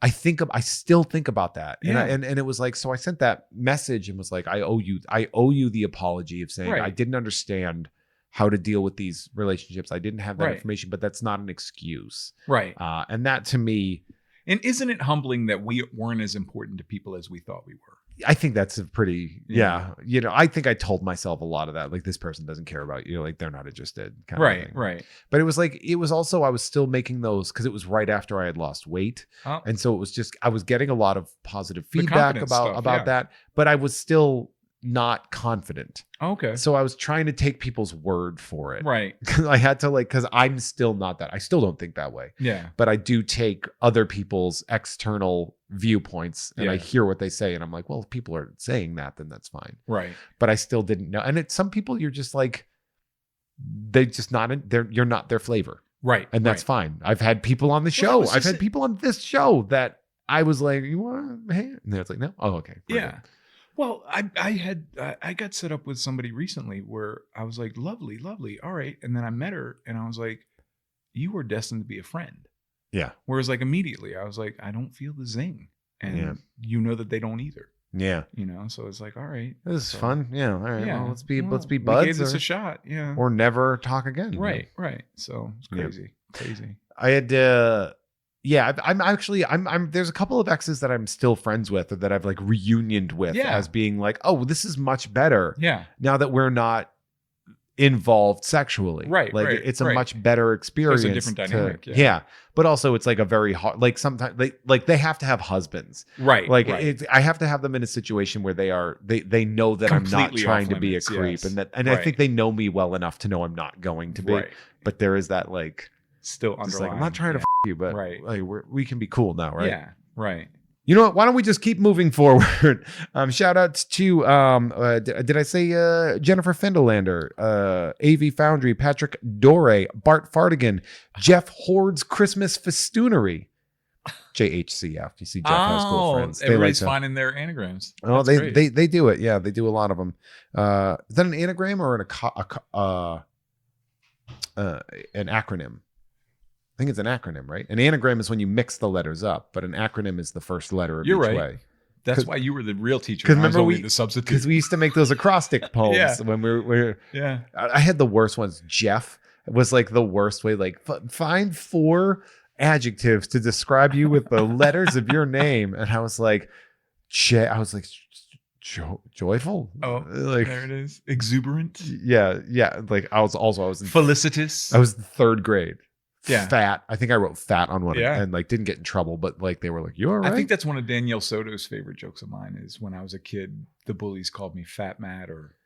I still think about that. And and it was like, so I sent that message and was like, I owe you the apology of saying I didn't understand how to deal with these relationships. I didn't have that information, but that's not an excuse. Right. And that to me. And isn't it humbling that we weren't as important to people as we thought we were? I think that's a pretty, I think I told myself a lot of that. Like this person doesn't care about you. Like they're not interested. Right. Right. But it was like, it was also, I was still making those because it was right after I had lost weight. Oh. And so it was just, I was getting a lot of positive feedback about that, but I was still not confident. Okay. So I was trying to take people's word for it. Right. I had to because I'm still not that. I still don't think that way. Yeah. But I do take other people's external viewpoints and I hear what they say. And I'm like, well, if people are saying that, then that's fine. Right. But I still didn't know. And some people you're just like, they just not, you're not their flavor. Right. And that's fine. I've had people on the show. I've had people on this show that I was like, you want a hand? And they're like, no. Oh, okay. Yeah. Well, I got set up with somebody recently where I was like, lovely. All right. And then I met her and I was like, you were destined to be a friend. Yeah. Whereas like immediately I was like, I don't feel the zing. And you know that they don't either. Yeah. You know, so it's like, all right. This is fun. Yeah. All right. Yeah. Well, let's be buds. We gave this a shot. Yeah. Or never talk again. Right. Right. So it's crazy. Crazy. I had I'm actually there's a couple of exes that I'm still friends with or that I've like reunioned with as being like, oh, this is much better. Yeah. Now that we're not involved sexually. Right. Like it's a much better experience. It's a different dynamic. Yeah. But also it's like a very hard, like sometimes they have to have husbands. Right. Like I have to have them in a situation where they know that completely I'm not trying to be a creep and I think they know me well enough to know I'm not going to be. Right. But there is that like, still underlying. Like, I'm not trying to you, but like we can be cool now, right? Yeah, right. You know what? Why don't we just keep moving forward? Shout outs to did I say Jennifer Findelander, AV Foundry, Patrick Dore, Bart Fardigan, Jeff Horde's Christmas Festoonery, JHCF. You see, Jeff has cool friends. Everybody's finding their anagrams. Oh, they do it. Yeah, they do a lot of them. Is that an anagram or an acronym? I think it's an acronym, right? An anagram is when you mix the letters up, but an acronym is the first letter of each way. That's why you were the real teacher. Because remember the substitute. Because we used to make those acrostic poems when we were. Yeah. I had the worst ones. Jeff was like the worst way. Like find 4 adjectives to describe you with the letters of your name, and I was like, joyful. Oh, like there it is. Exuberant. Yeah. Like I was felicitous. I was the 3rd grade. Yeah. Fat. I think I wrote fat on one and like didn't get in trouble, but like they were like, you all right? I think that's one of Danielle Soto's favorite jokes of mine is when I was a kid, the bullies called me Fat Matt or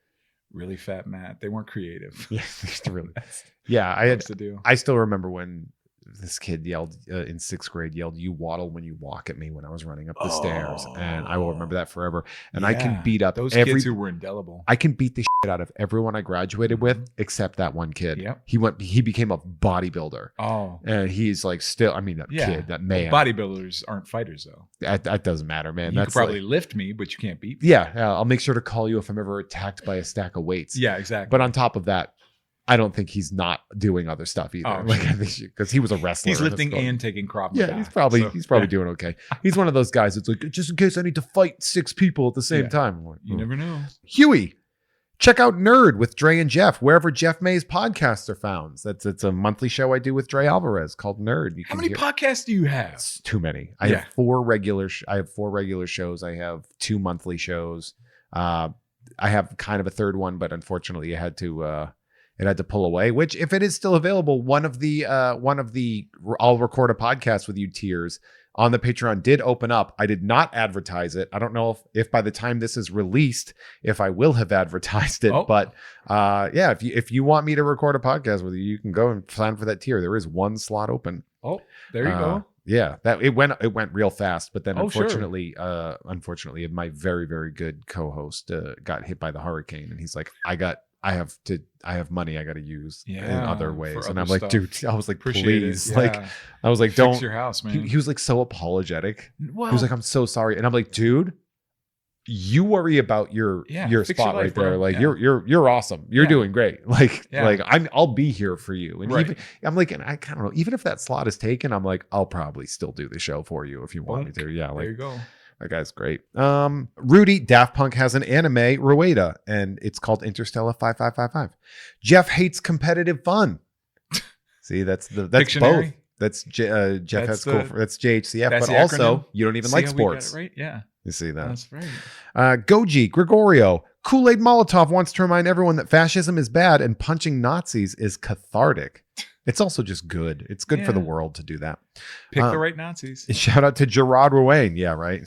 really Fat Matt. They weren't creative. Yeah, really. Yeah, I still remember when this kid yelled in 6th grade, you waddle when you walk at me when I was running up the stairs. And I will remember that forever. And I can beat up those kids who were indelible. I can beat the shit out of everyone I graduated with except that one kid. Yep. He became a bodybuilder. Oh. And he's like still, I mean, kid, that man. Well, bodybuilders aren't fighters though. That doesn't matter, man. You could probably lift me, but you can't beat me. Yeah. I'll make sure to call you if I'm ever attacked by a stack of weights. Yeah, exactly. But on top of that, I don't think he's not doing other stuff either. Oh, like I think because he was a wrestler. He's lifting and taking Krav Maga. Yeah, he's probably doing okay. He's one of those guys that's like, just in case I need to fight 6 people at the same time. Like, you never know. Huey, check out Nerd with Dre and Jeff wherever Jeff May's podcasts are found. It's a monthly show I do with Dre Alvarez called Nerd. How many podcasts do you have? It's too many. I have 4 regular. I have 4 regular shows. I have 2 monthly shows. I have kind of a 3rd one, but unfortunately, I had to. It had to pull away, which if it is still available, one of the I'll record a podcast with you tiers on the Patreon did open up. I did not advertise it. I don't know if by the time this is released, if I will have advertised it, but if you want me to record a podcast with you, you can go and sign for that tier. There is 1 slot open. Oh, there you go. Yeah, that it went real fast, but then unfortunately, my very, very good co-host got hit by the hurricane, and he's like, I have money I got to use in other ways. And I'm like, dude, I was like, please. Like, I was like, fix don't. Your house, man. He was like so apologetic. Well, he was like, I'm so sorry. And I'm like, dude, you worry about your spot right there. Bro. Like you're awesome. You're doing great. Like I'll be here for you. And even, I'm like, and I don't know, even if that slot is taken, I'm like, I'll probably still do the show for you if you want me to. Yeah. Like, there you go. That guy's great. Rudy, Daft Punk has an anime, Rueda, and it's called Interstellar 5555. Jeff hates competitive fun. See, that's both. That's Jeff has cool. That's JHCF, but also you don't even like sports. Right? Yeah. You see that? That's right. Goji, Gregorio, Kool-Aid Molotov wants to remind everyone that fascism is bad and punching Nazis is cathartic. It's also just good. It's good for the world to do that. Pick the right Nazis. Shout out to Gerard Ruane. Yeah, right.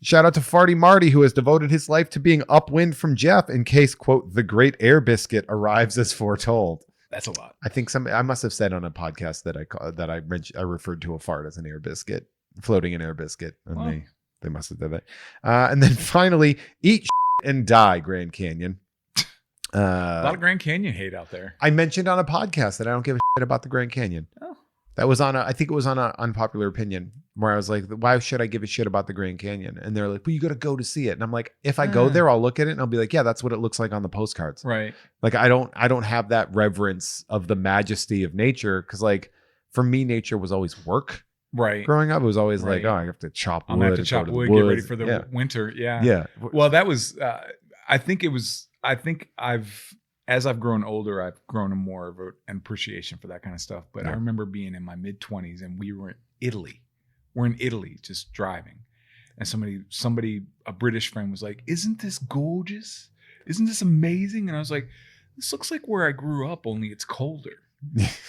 Shout out to Farty Marty, who has devoted his life to being upwind from Jeff in case, quote, the great air biscuit arrives as foretold. That's a lot. I think I must have said on a podcast that I referred to a fart as an air biscuit, floating an air biscuit. And they must have done that. And then finally, eat and die, Grand Canyon. A lot of Grand Canyon hate out there. I mentioned on a podcast that I don't give a shit about the Grand Canyon. Oh. That was I think it was on an Unpopular Opinion, where I was like, why should I give a shit about the Grand Canyon? And they're like, well, you got to go to see it. And I'm like, if I go there, I'll look at it and I'll be like, yeah, that's what it looks like on the postcards. Right. Like, I don't have that reverence of the majesty of nature. Cause like for me, nature was always work. Right. Growing up, it was always like, oh, I have to chop wood. I'm going to chop wood, get ready for the winter. Yeah. Yeah. Well, that was, I think as I've grown older, I've grown more of an appreciation for that kind of stuff. But I remember being in my mid-20s and we were in Italy. We're in Italy just driving. And somebody, a British friend was like, isn't this gorgeous? Isn't this amazing? And I was like, this looks like where I grew up, only it's colder.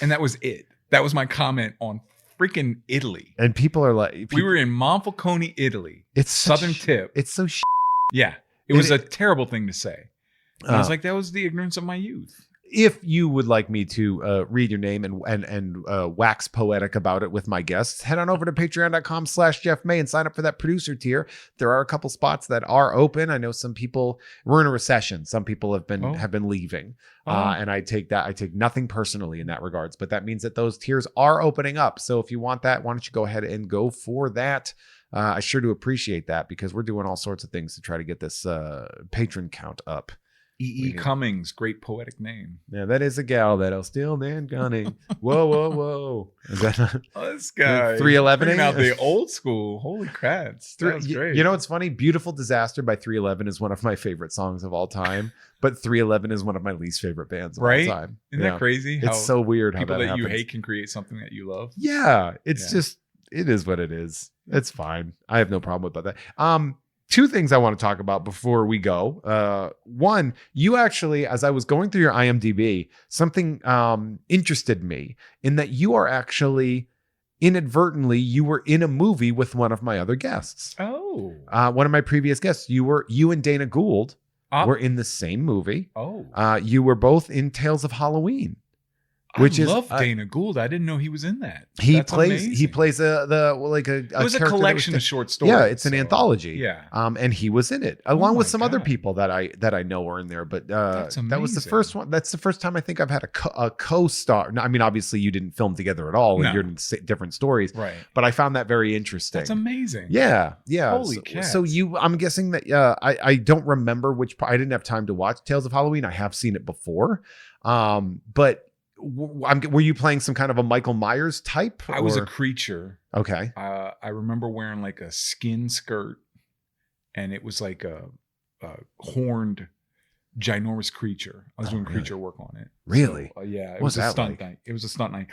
And that was it. That was my comment on freaking Italy. And people are like, we were in Monfalcone, Italy. It's southern tip. It's so yeah. It was a terrible thing to say. And I was like, that was the ignorance of my youth. If you would like me to read your name and wax poetic about it with my guests, head on over to patreon.com/Jeff May and sign up for that producer tier. There are a couple spots that are open. I know some people, we're in a recession. Some people have been leaving. And I take nothing personally in that regards, but that means that those tiers are opening up. So if you want that, why don't you go ahead and go for that? I sure do appreciate that because we're doing all sorts of things to try to get this patron count up. E.E. Cummings, great poetic name. Yeah, that is a gal that'll steal Dan Gunning. Whoa, whoa, whoa. Is that this guy 311? Out the old school. Holy crats. That was great. You know what's funny? Beautiful Disaster by 311 is one of my favorite songs of all time, but 311 is one of my least favorite bands of all time. Isn't that crazy? It's so weird how people that that happens. you hate can create something that you love. Yeah, it's just, it is what it is. It's fine. I have no problem with that. Two things I want to talk about before we go. One, you actually, as I was going through your IMDb, something interested me in that you are actually inadvertently, you were in a movie with one of my other guests. Oh. One of my previous guests. You and Dana Gould were in the same movie. Oh. You were both in Tales of Halloween. I love Dana Gould. I didn't know he was in that. He plays it was a collection of short stories. Yeah, it's an anthology. Yeah. And he was in it along with some other people that I know were in there. But that was the first one. That's the first time I think I've had a co-star. I mean, obviously you didn't film together at all. And you're in different stories. Right. But I found that very interesting. That's amazing. Yeah. Yeah. Holy cats. So I'm guessing that I don't remember which part. I didn't have time to watch Tales of Halloween. I have seen it before. But were you playing some kind of a Michael Myers type? I was a creature. Okay. I remember wearing like a skin skirt, and it was like a horned, ginormous creature. I was doing creature work on it. Really? So, yeah. It was a stunt night. It was a stunt night.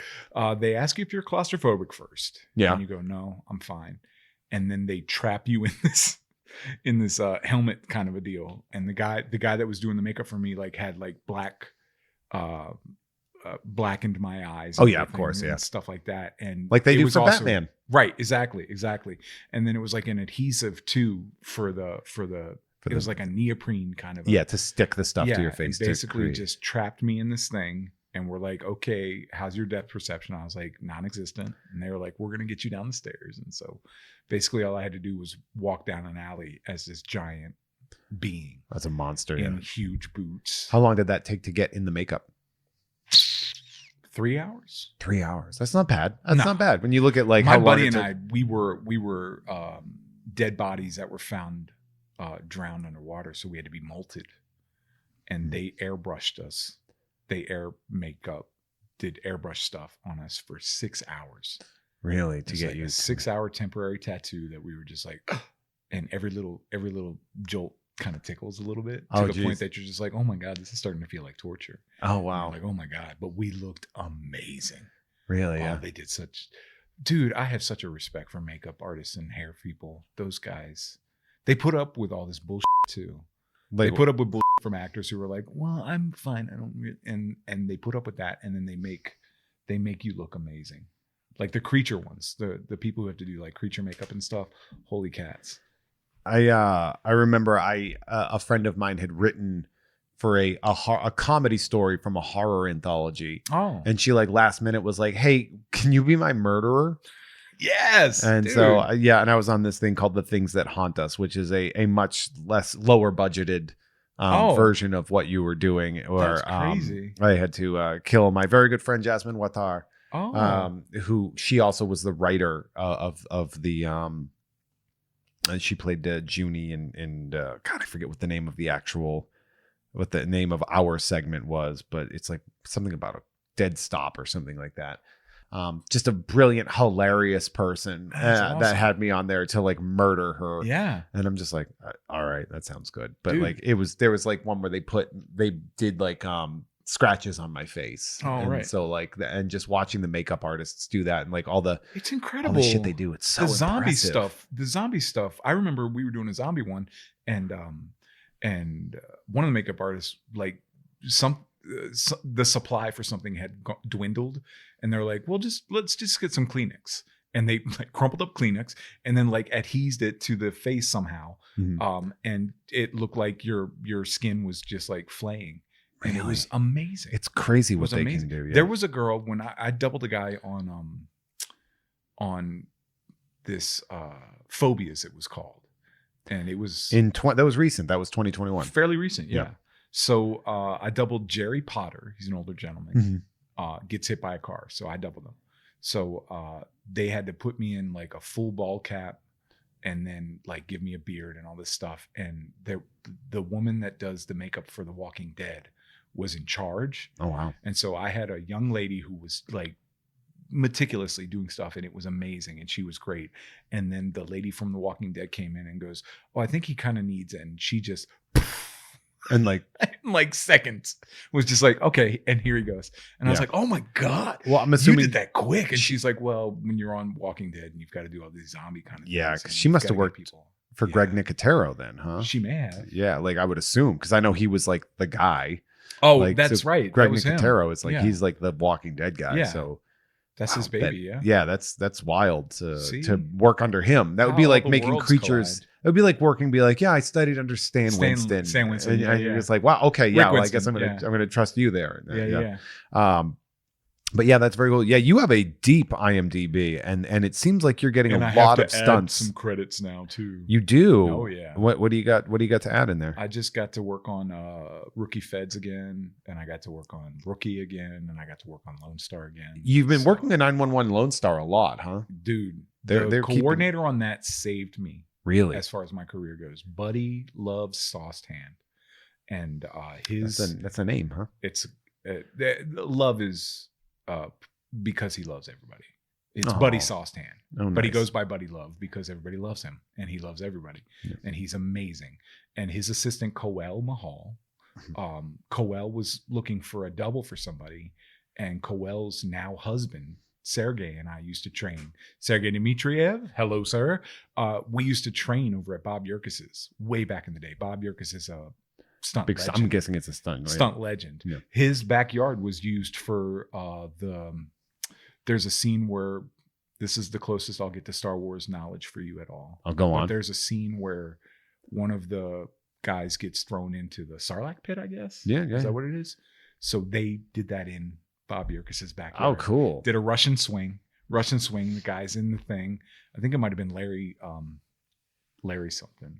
They ask you if you're claustrophobic first. Yeah. And you go, no, I'm fine. And then they trap you in this helmet kind of a deal. And the guy that was doing the makeup for me had blackened my eyes. Oh yeah, of course, yeah, stuff like that, and like they do for Batman, right? Exactly. And then it was like an adhesive too for the it was like a neoprene kind of to stick the stuff to your face. Basically, just trapped me in this thing, and we're like, okay, how's your depth perception? I was like, non-existent, and they were like, we're gonna get you down the stairs, and so basically all I had to do was walk down an alley as this giant being. That's a monster in huge boots. How long did that take to get in the makeup? 3 hours. 3 hours. That's not bad. Not bad when you look at like my buddy and I. We were dead bodies that were found drowned underwater, so we had to be molted, and they airbrushed us. They did airbrush stuff on us for 6 hours. Really, to get you a 6-hour temporary tattoo that we were just like, and every little jolt kind of tickles a little bit to the point that you're just like, oh my God, this is starting to feel like torture. Oh wow. Like, oh my God. But we looked amazing. Really? Yeah. They did dude, I have such a respect for makeup artists and hair people. Those guys, they put up with all this bullshit too. They put up with bullshit from actors who were like, well, I'm fine. I don't, and they put up with that. And then they make you look amazing. Like the creature ones, the people who have to do like creature makeup and stuff. Holy cats. I remember a friend of mine had written for a comedy story from a horror anthology. Oh. And she last minute was like, hey, can you be my murderer? Yes. And dude. So, and I was on this thing called The Things That Haunt Us, which is a much lower budgeted version of what you were doing. Or that's crazy. I had to kill my very good friend Jasmine Wattar, who she also was the writer of the she played Junie and God, I forget what the name of our segment was, but it's like something about a dead stop or something like that. Just a brilliant, hilarious person awesome. that had me on there to like murder her. Yeah. And I'm just like, all right, that sounds good. But Dude. like there was like one where they did like scratches on my face. Oh, and right. So like and just watching the makeup artists do that and like it's incredible. all the shit they do. It's so the zombie impressive. The zombie stuff. I remember we were doing a zombie one, and one of the makeup artists, like the supply for something had dwindled, and they're like, well, let's just get some Kleenex, and they like crumpled up Kleenex and then like adhesed it to the face somehow. Mm-hmm. And it looked like your skin was just like flaying. Really? And it was amazing. It's crazy what they can do. Yeah. There was a girl when I doubled a guy on this Phobias, it was called, and it was that was recent. That was 2021. Fairly recent, yeah. So I doubled Jerry Potter. He's an older gentleman. Gets hit by a car, so I doubled him. So they had to put me in like a full ball cap, and then like give me a beard and all this stuff. And the woman that does the makeup for The Walking Dead was in charge. Oh wow! And so I had a young lady who was like meticulously doing stuff, and it was amazing, and she was great. And then the lady from The Walking Dead came in and goes, "Oh, I think he kind of needs it," and she just. And like in like seconds was just like, okay, and here he goes. And I was like, oh my God. Well, I'm assuming you did that quick. And she's like, well, when you're on Walking Dead and you've got to do all these zombie kind of things. Because she must have worked for Greg Nicotero then, huh? She may have. Yeah, like I would assume, because I know he was like the guy. Oh, like, that's right. Greg Nicotero is like he's like the Walking Dead guy. Yeah. So that's his baby. That's wild to work under him. That would be like making creatures. Collide. It would be like working. Be like, I studied under Stan Winston. Stan Winston. And you're just like, wow, okay, well, I guess I'm gonna trust you there. Yeah. But yeah, that's very cool. Yeah, you have a deep IMDb, and it seems like you're getting a lot of stunts. Add some credits now too. You do. Oh yeah. What do you got? What do you got to add in there? I just got to work on Rookie Feds again, and I got to work on Rookie again, and I got to work on Lone Star again. You've been working at 911 Lone Star a lot, huh? Dude, the coordinator on that saved me. Really, as far as my career goes. Buddy loves Sauced Hand, and that's a name, huh? It's love is because he loves everybody. It's Buddy Sauced Hand, but he goes by Buddy Love because everybody loves him, and he loves everybody, and he's amazing. And his assistant Coel Mahal, Coel was looking for a double for somebody, and Coel's now husband. Sergey and I used to train. Sergey Dmitriev, hello, sir. We used to train over at Bob Yerkes's way back in the day. Bob Yerkes is a stunt legend. I'm guessing it's a stunt legend. Yeah. His backyard was used for there's a scene where this is the closest I'll get to Star Wars knowledge for you at all. I'll go on. There's a scene where one of the guys gets thrown into the Sarlacc pit, I guess. Yeah. Is that what it is? So they did that in Bob Yerkes's backyard. Oh, cool. Did a Russian swing. The guy's in the thing. I think it might have been Larry something.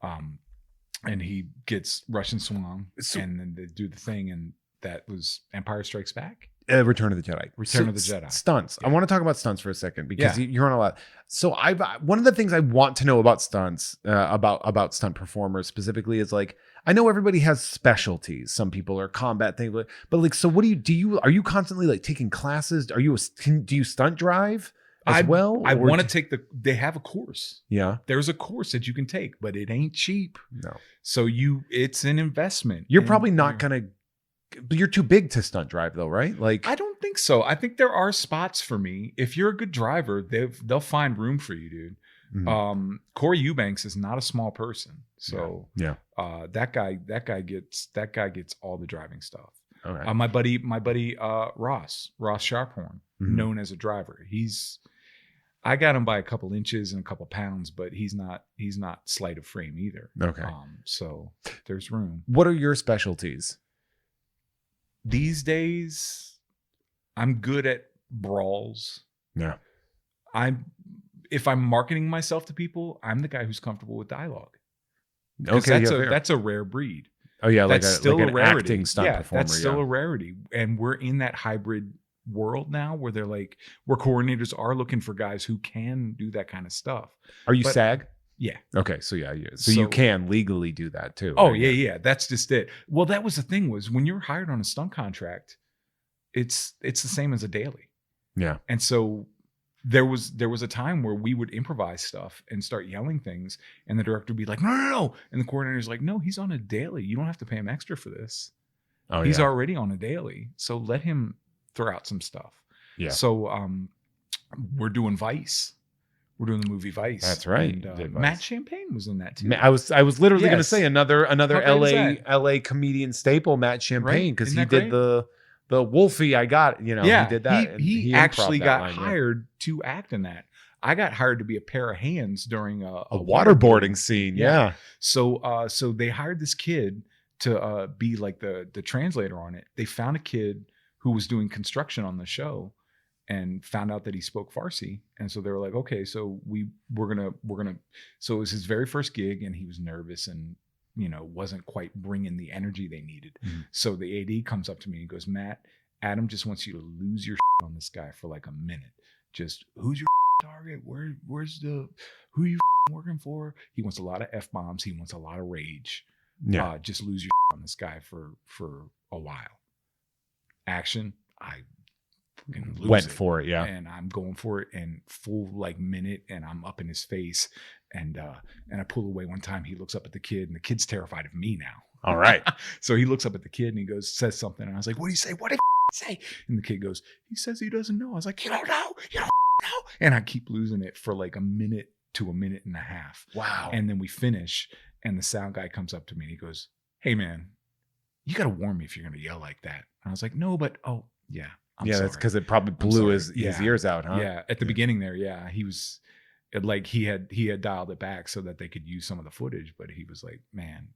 And he gets Russian swung, and then they do the thing, and that was Empire Strikes Back. Return of the Jedi. Return of the Jedi. Stunts. Yeah. I want to talk about stunts for a second because you're on a lot. So one of the things I want to know about stunts, about stunt performers specifically, is like, I know everybody has specialties. Some people are combat things, but like, so what are you constantly like taking classes? Do you stunt drive as well? I want to take they have a course. Yeah. There's a course that you can take, but it ain't cheap. No. So it's an investment. You're probably not going to, but you're too big to stunt drive though, right? Like, I don't think so. I think there are spots for me. If you're a good driver, they'll find room for you, dude. Mm-hmm. Corey Eubanks is not a small person. So that guy gets all the driving stuff. Okay. My buddy Ross Sharphorn, known as a driver. I got him by a couple inches and a couple pounds, but he's not slight of frame either. Okay. So there's room. What are your specialties? These days, I'm good at brawls. Yeah. If I'm marketing myself to people, I'm the guy who's comfortable with dialogue. Okay. That's a rare breed. Oh yeah, That's still like a an rarity. acting stunt performer. That's still a rarity. And we're in that hybrid world now where they're like, where coordinators are looking for guys who can do that kind of stuff. Are you But- SAG? Yeah. Okay, so yeah. So you can legally do that too. Oh right? yeah. That's just it. Well, that was the thing, was when you're hired on a stunt contract, it's the same as a daily. Yeah. And so there was a time where we would improvise stuff and start yelling things, and the director would be like, no. And the coordinator's like, no, he's on a daily. You don't have to pay him extra for this. Oh, He's yeah. already on a daily. So let him throw out some stuff. Yeah. So we're doing Vice. We're doing the movie Vice. That's right. And, Did Vice. Matt Champagne was in that too. I was literally going to Yes. say another How great is LA comedian staple, Matt Champagne, because Isn't he that did the Wolfie. I got, he did that. and He improv actually that got line, yeah. hired to act in that. I got hired to be a pair of hands during a waterboarding scene. Yeah. So so they hired this kid to be like the translator on it. They found a kid who was doing construction on the show and found out that he spoke Farsi. And so they were like, okay, so we're gonna so it was his very first gig, and he was nervous and wasn't quite bringing the energy they needed. Mhm. So the AD comes up to me and goes, Matt, Adam just wants you to lose your on this guy for like a minute. Just, who's your target? Where's who you working for? He wants a lot of F-bombs. He wants a lot of rage. Yeah. Just lose your on this guy for a while. Action. I fucking lose Went it. for it. Yeah. And I'm going for it, and full like minute, and I'm up in his face, and I pull away one time. He looks up at the kid, and the kid's terrified of me now. All right. So he looks up at the kid and he says something, and I was like, what do you say? What did he say? And the kid goes, he says he doesn't know. I was like, you don't know. And I keep losing it for like a minute to a minute and a half. Wow. And then we finish, and the sound guy comes up to me and he goes, hey man, you got to warn me if you're going to yell like that. And I was like, no, but yeah. I'm that's sorry. because it probably blew his ears out, huh? Yeah. At the beginning there, yeah. He was like, he had dialed it back so that they could use some of the footage, but he was like, man.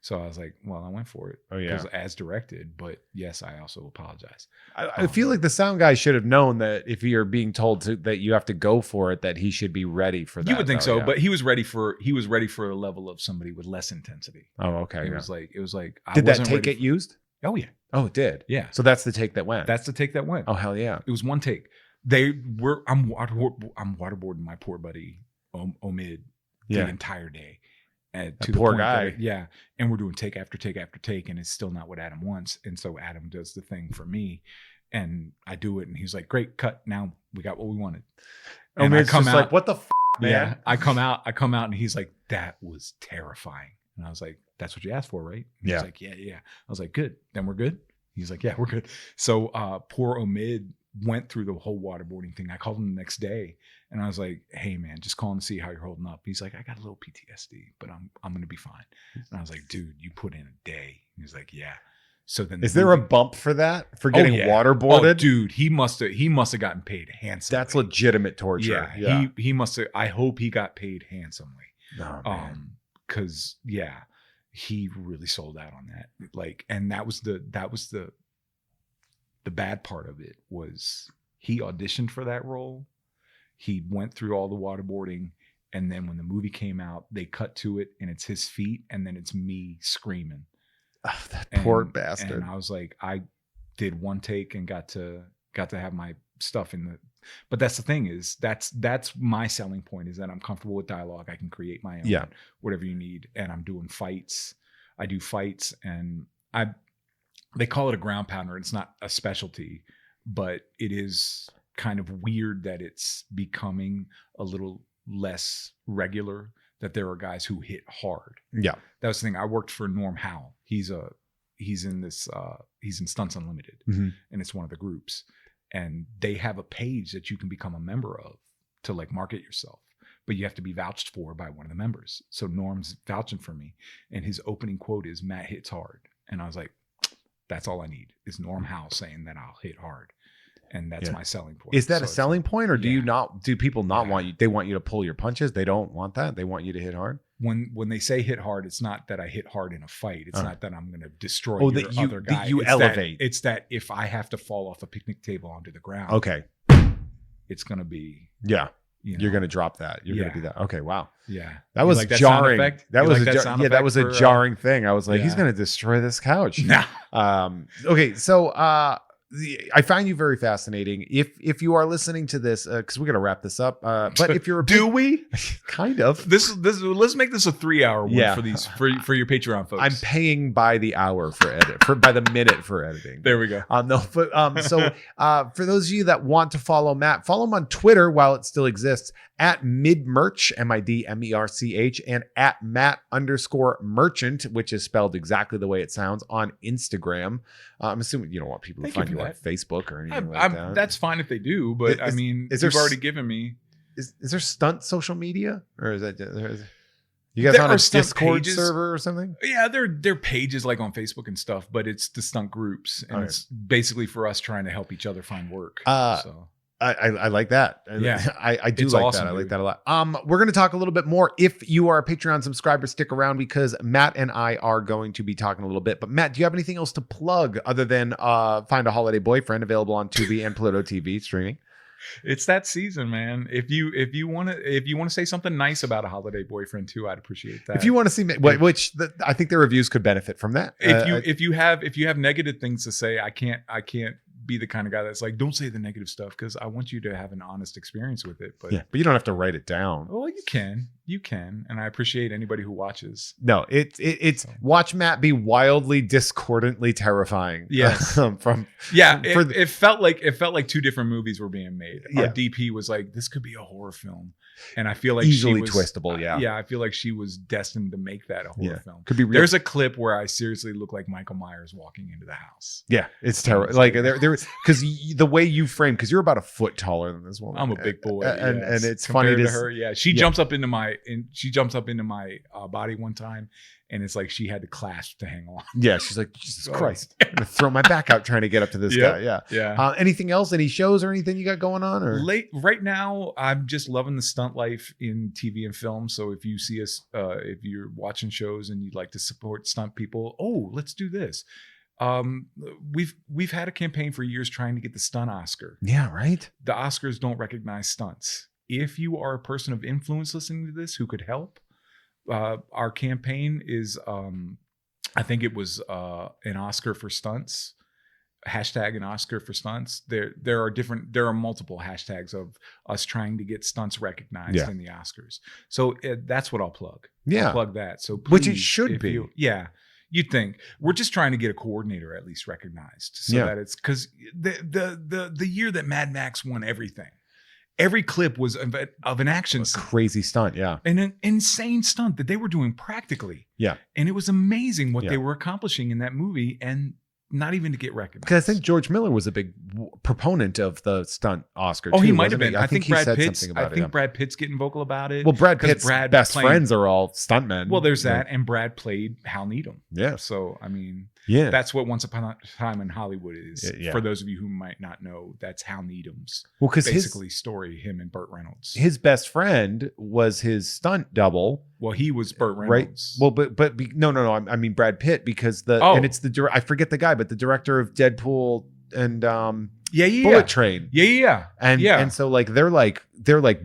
So I was like, well, I went for it. Oh, yeah. As directed, but yes, I also apologize. I feel like the sound guy should have known that if you're being told that you have to go for it, that he should be ready for that. You would think though, so, yeah. but he was ready for a level of somebody with less intensity. Oh, okay. It yeah. was like I Did that wasn't take ready get used? Oh yeah. Oh, it did. Yeah. So that's the take that went. That's the take that went. Oh, hell yeah. It was one take. I'm waterboarding my poor buddy Omid the entire day. To the poor point guy. That, and we're doing take after take after take, and it's still not what Adam wants. And so Adam does the thing for me, and I do it, and he's like, "Great, cut! Now we got what we wanted." And I come out like, "What the man?" Yeah, I come out, and he's like, "That was terrifying," and I was like, "That's what you asked for, right?" And he's like, "Yeah." I was like, "Good, then we're good." He's like, "Yeah, we're good." So poor Omid went through the whole waterboarding thing. I called him the next day, and I was like, "Hey man, just calling to see how you're holding up." He's like, "I got a little PTSD, but I'm gonna be fine." And I was like, "Dude, you put in a day." He's like, "Yeah." So then is there a bump for that, for getting waterboarded? Oh, dude, he must have gotten paid handsomely. That's legitimate torture. Yeah. He must have. I hope he got paid handsomely. Oh, man. Because he really sold out on that. Like, and that was the bad part of it, was he auditioned for that role. He went through all the waterboarding, and then when the movie came out, they cut to it, and it's his feet, and then it's me screaming. Oh, that poor bastard. And I was like, I did one take and got to have my stuff in the. But that's the thing, is that's my selling point, is that I'm comfortable with dialogue. I can create my own, whatever you need, and I'm doing fights. I do fights, and they call it a ground pounder. It's not a specialty, but it is kind of weird that it's becoming a little less regular, that there are guys who hit hard. Yeah. That was the thing. I worked for Norm Howell. He's in Stunts Unlimited, and it's one of the groups, and they have a page that you can become a member of to like market yourself, but you have to be vouched for by one of the members. So Norm's vouching for me, and his opening quote is, "Matt hits hard." And I was like, that's all I need, is Norm Howell saying that I'll hit hard. And that's my selling point. Is that a selling point, or do people not want you? They want you to pull your punches. They don't want that. They want you to hit hard. When they say hit hard, it's not that I hit hard in a fight. It's not that I'm going to destroy other guy. That you elevate. It's that if I have to fall off a picnic table onto the ground, okay, it's going to be, You're going to drop that. You're going to do that. Okay. Wow. Yeah. That was that jarring. That was that was a jarring thing. I was like, he's going to destroy this couch. Nah. Okay. So, I find you very fascinating. If you are listening to this, because we're gonna wrap this up. But if you're do we kind of this let's make this a 3-hour one for these for your Patreon folks. I'm paying by the hour for by the minute for editing. There we go. No, but so for those of you that want to follow Matt, follow him on Twitter while it still exists at midmerch, MIDMERCH, and at Matt_merchant, which is spelled exactly the way it sounds, on Instagram. I'm assuming you don't want people to find you on Facebook or anything like that. That's fine if they do, but you've already given me. Is there stunt social media, or is that you guys on a Discord pages, server or something? Yeah, they're pages like on Facebook and stuff, but it's the stunt groups, and it's basically for us trying to help each other find work. So. I like that. Yeah, I do like awesome, that. I like that a lot. We're going to talk a little bit more. If you are a Patreon subscriber, stick around because Matt and I are going to be talking a little bit. But Matt, do you have anything else to plug other than Find a Holiday Boyfriend, available on Tubi and Pluto TV streaming? It's that season, man. If you want to say something nice about A Holiday Boyfriend too, I'd appreciate that. If you want to see I think the reviews could benefit from that. If you have negative things to say, I can't be the kind of guy that's like, don't say the negative stuff, because I want you to have an honest experience with it. But you don't have to write it down. Well, you can, and I appreciate anybody who watches. No, it's watch Matt be wildly discordantly terrifying. Yes. It felt like two different movies were being made. Our DP was like, this could be a horror film, and I feel like easily twistable. I feel like she was destined to make that a horror film. Could be real. There's a clip where I seriously look like Michael Myers walking into the house. Yeah, it's terrible. Like there because the way you frame, because you're about a foot taller than this woman. I'm a big boy, and it's compared funny to her. Yeah, she jumps up into my body one time, and it's like she had to clasp to hang on. Yeah, she's like, Jesus Christ, I'm gonna throw my back out trying to get up to this guy. Yeah. Anything else? Any shows or anything you got going on? Or right now, I'm just loving the stunt life in TV and film. So if you see us, if you're watching shows and you'd like to support stunt people, let's do this. We've had a campaign for years trying to get the stunt Oscar. Yeah, right. The Oscars don't recognize stunts. If you are a person of influence listening to this who could help, our campaign is, I think it was an Oscar for stunts. Hashtag an Oscar for stunts. There are multiple hashtags of us trying to get stunts recognized in the Oscars. So that's what I'll plug. I'll plug that. So please, which it should be. You'd think we're just trying to get a coordinator at least recognized, so that it's, because the year that Mad Max won everything, every clip was of an action scene. Crazy stunt, an insane stunt that they were doing practically, and it was amazing what they were accomplishing in that movie, and not even to get recognized. Because I think George Miller was a big proponent of the stunt Oscar. He might have been. I think Brad Pitt's. Brad Pitt's getting vocal about it. Well, Brad Pitt's best friends are all stuntmen. Well, there's that, and Brad played Hal Needham. Yeah. So I mean, that's what Once Upon a Time in Hollywood is. For those of you who might not know, that's Hal Needham's basically story. Him and Burt Reynolds. His best friend was his stunt double. Well, he was Burt Reynolds. Right. Well, but no. I mean Brad Pitt, because and it's I forget the guy, but the director of Deadpool and Bullet Train. And so like they're like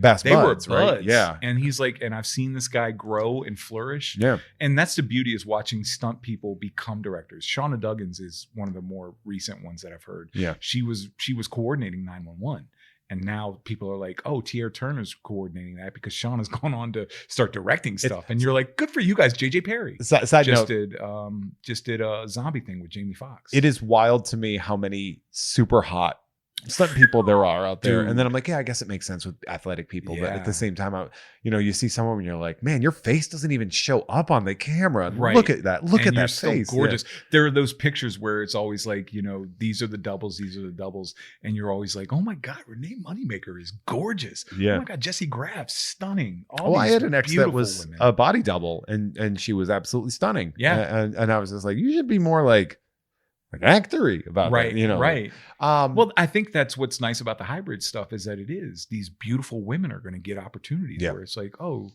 best buds, right? Yeah. And he's like, and I've seen this guy grow and flourish. Yeah. And that's the beauty, is watching stunt people become directors. Shauna Duggins is one of the more recent ones that I've heard. Yeah. She was coordinating 911. And now people are like, oh, Tierra Turner's coordinating that because Shauna's gone on to start directing stuff. And you're like, good for you guys. JJ Perry side note, did a zombie thing with Jamie Foxx. It is wild to me how many super hot stunt people there are out there. And then I'm like, I guess it makes sense with athletic people. But at the same time, you see someone and you're like, man, your face doesn't even show up on the camera. Right. Look at that. Look at that so face. Gorgeous. There are those pictures where it's always like, these are the doubles. And you're always like, oh my God, Renee Moneymaker is gorgeous. Yeah. Oh my God, Jesse Graff, stunning. I had an ex that was a body double and she was absolutely stunning. Yeah. And I was just like, you should be more like actory about that, right. Well, I think that's what's nice about the hybrid stuff, is that these beautiful women are going to get opportunities where it's like, oh,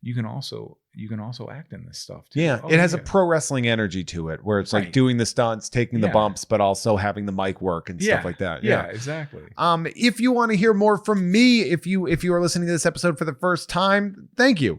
you can also you can also act in this stuff too. Yeah, it has a pro wrestling energy to it, where it's like doing the stunts, taking the bumps, but also having the mic work and stuff like that. Yeah, exactly. If you want to hear more from me, if you are listening to this episode for the first time, thank you.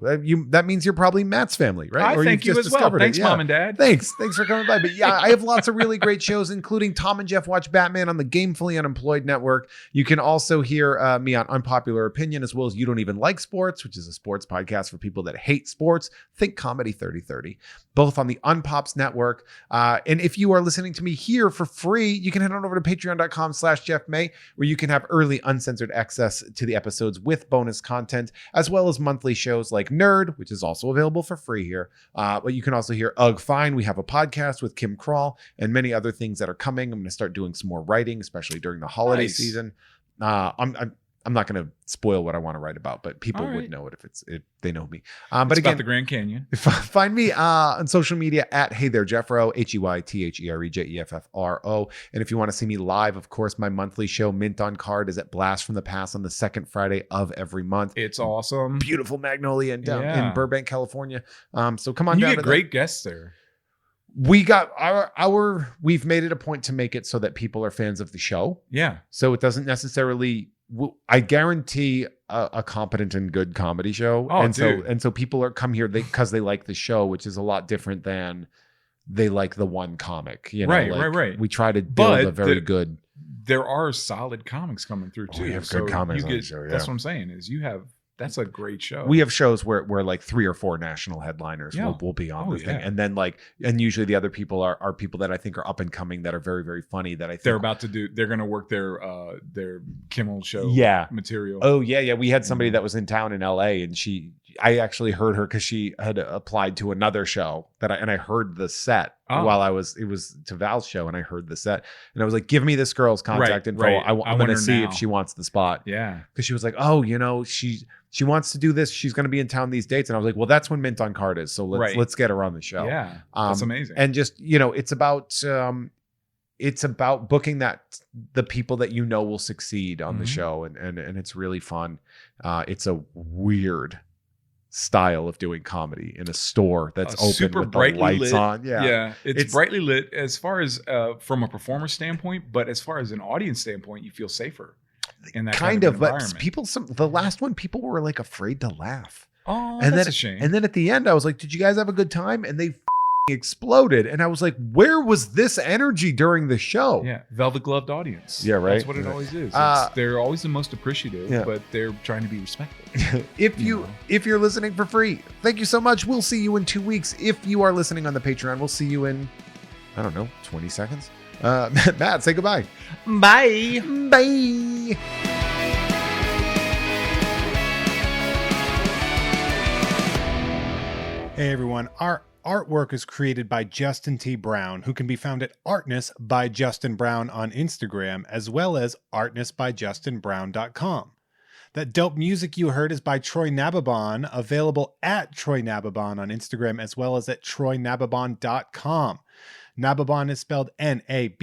That means you're probably Matt's family, right? I thank you as well. Thanks, Mom and Dad. Thanks for coming by. But yeah, I have lots of really great shows, including Tom and Jeff Watch Batman on the Gamefully Unemployed Network. You can also hear me on Unpopular Opinion, as well as You Don't Even Like Sports, which is a sports podcast for people that hate sports. Think Comedy 3030, both on the Unpops Network. And if you are listening to me here for free, you can head on over to patreon.com/JeffMay, where you can have early uncensored access to the episodes with bonus content, as well as monthly shows like Nerd, which is also available for free here. But you can also hear Ugh Fine. We have a podcast with Kim Crawl and many other things that are coming. I'm going to start doing some more writing, especially during the holiday season. I'm not going to spoil what I want to write about, but people would know it if they know me. But again, about the Grand Canyon. Find me on social media at Hey There Jeffro, HeyThereJeffro. And if you want to see me live, of course, my monthly show Mint on Card is at Blast from the Past on the second Friday of every month. It's awesome. Beautiful Magnolia in Burbank, California. So come on down. You get great guests there. We got we've made it a point to make it so that people are fans of the show. Yeah. So it doesn't necessarily, I guarantee a competent and good comedy show. So people come here because they like the show, which is a lot different than they like the one comic. You know, right. We try to build a very good. There are solid comics coming through too. We have good comics on the show. That's what I'm saying is that's a great show. We have shows where like 3 or 4 national headliners will be on the thing. And then and usually the other people are people that I think are up and coming that are very, very funny that I think they're going to work their Kimmel show material. Oh yeah. We had somebody that was in town in LA and I actually heard her because she had applied to another show and I heard the set while it was to Val's show and I heard the set and I was like, give me this girl's contact info. I'm going to see if she wants the spot. Yeah. Because she was like, oh, she wants to do this. She's going to be in town these dates. And I was like, well, that's when Mint on Card is. So let's get her on the show. Yeah. That's amazing. And just, it's about booking the people that will succeed on the show. And it's really fun. It's a weird style of doing comedy in a store that's open super with brightly the lights lit. on. Yeah. It's brightly lit as far as from a performer standpoint, but as far as an audience standpoint, you feel safer. In that kind of but the last one, people were like afraid to laugh. Oh, and that's a shame. And then at the end, I was like, "Did you guys have a good time?" And they exploded, and I was like, "Where was this energy during the show?" Yeah, velvet gloved audience. Yeah, right. That's what it always is. They're always the most appreciative, but they're trying to be respectful. If you're listening for free, thank you so much. We'll see you in 2 weeks. If you are listening on the Patreon, we'll see you in 20 seconds. Matt, say goodbye. Bye. Bye. Hey everyone, our artwork is created by Justin T. Brown, who can be found at Artness by Justin Brown on Instagram, as well as artnessbyjustinbrown.com. That dope music you heard is by Troy Nababon, available at Troy Nababon on Instagram, as well as at troynababon.com. Nababon is spelled Nababon.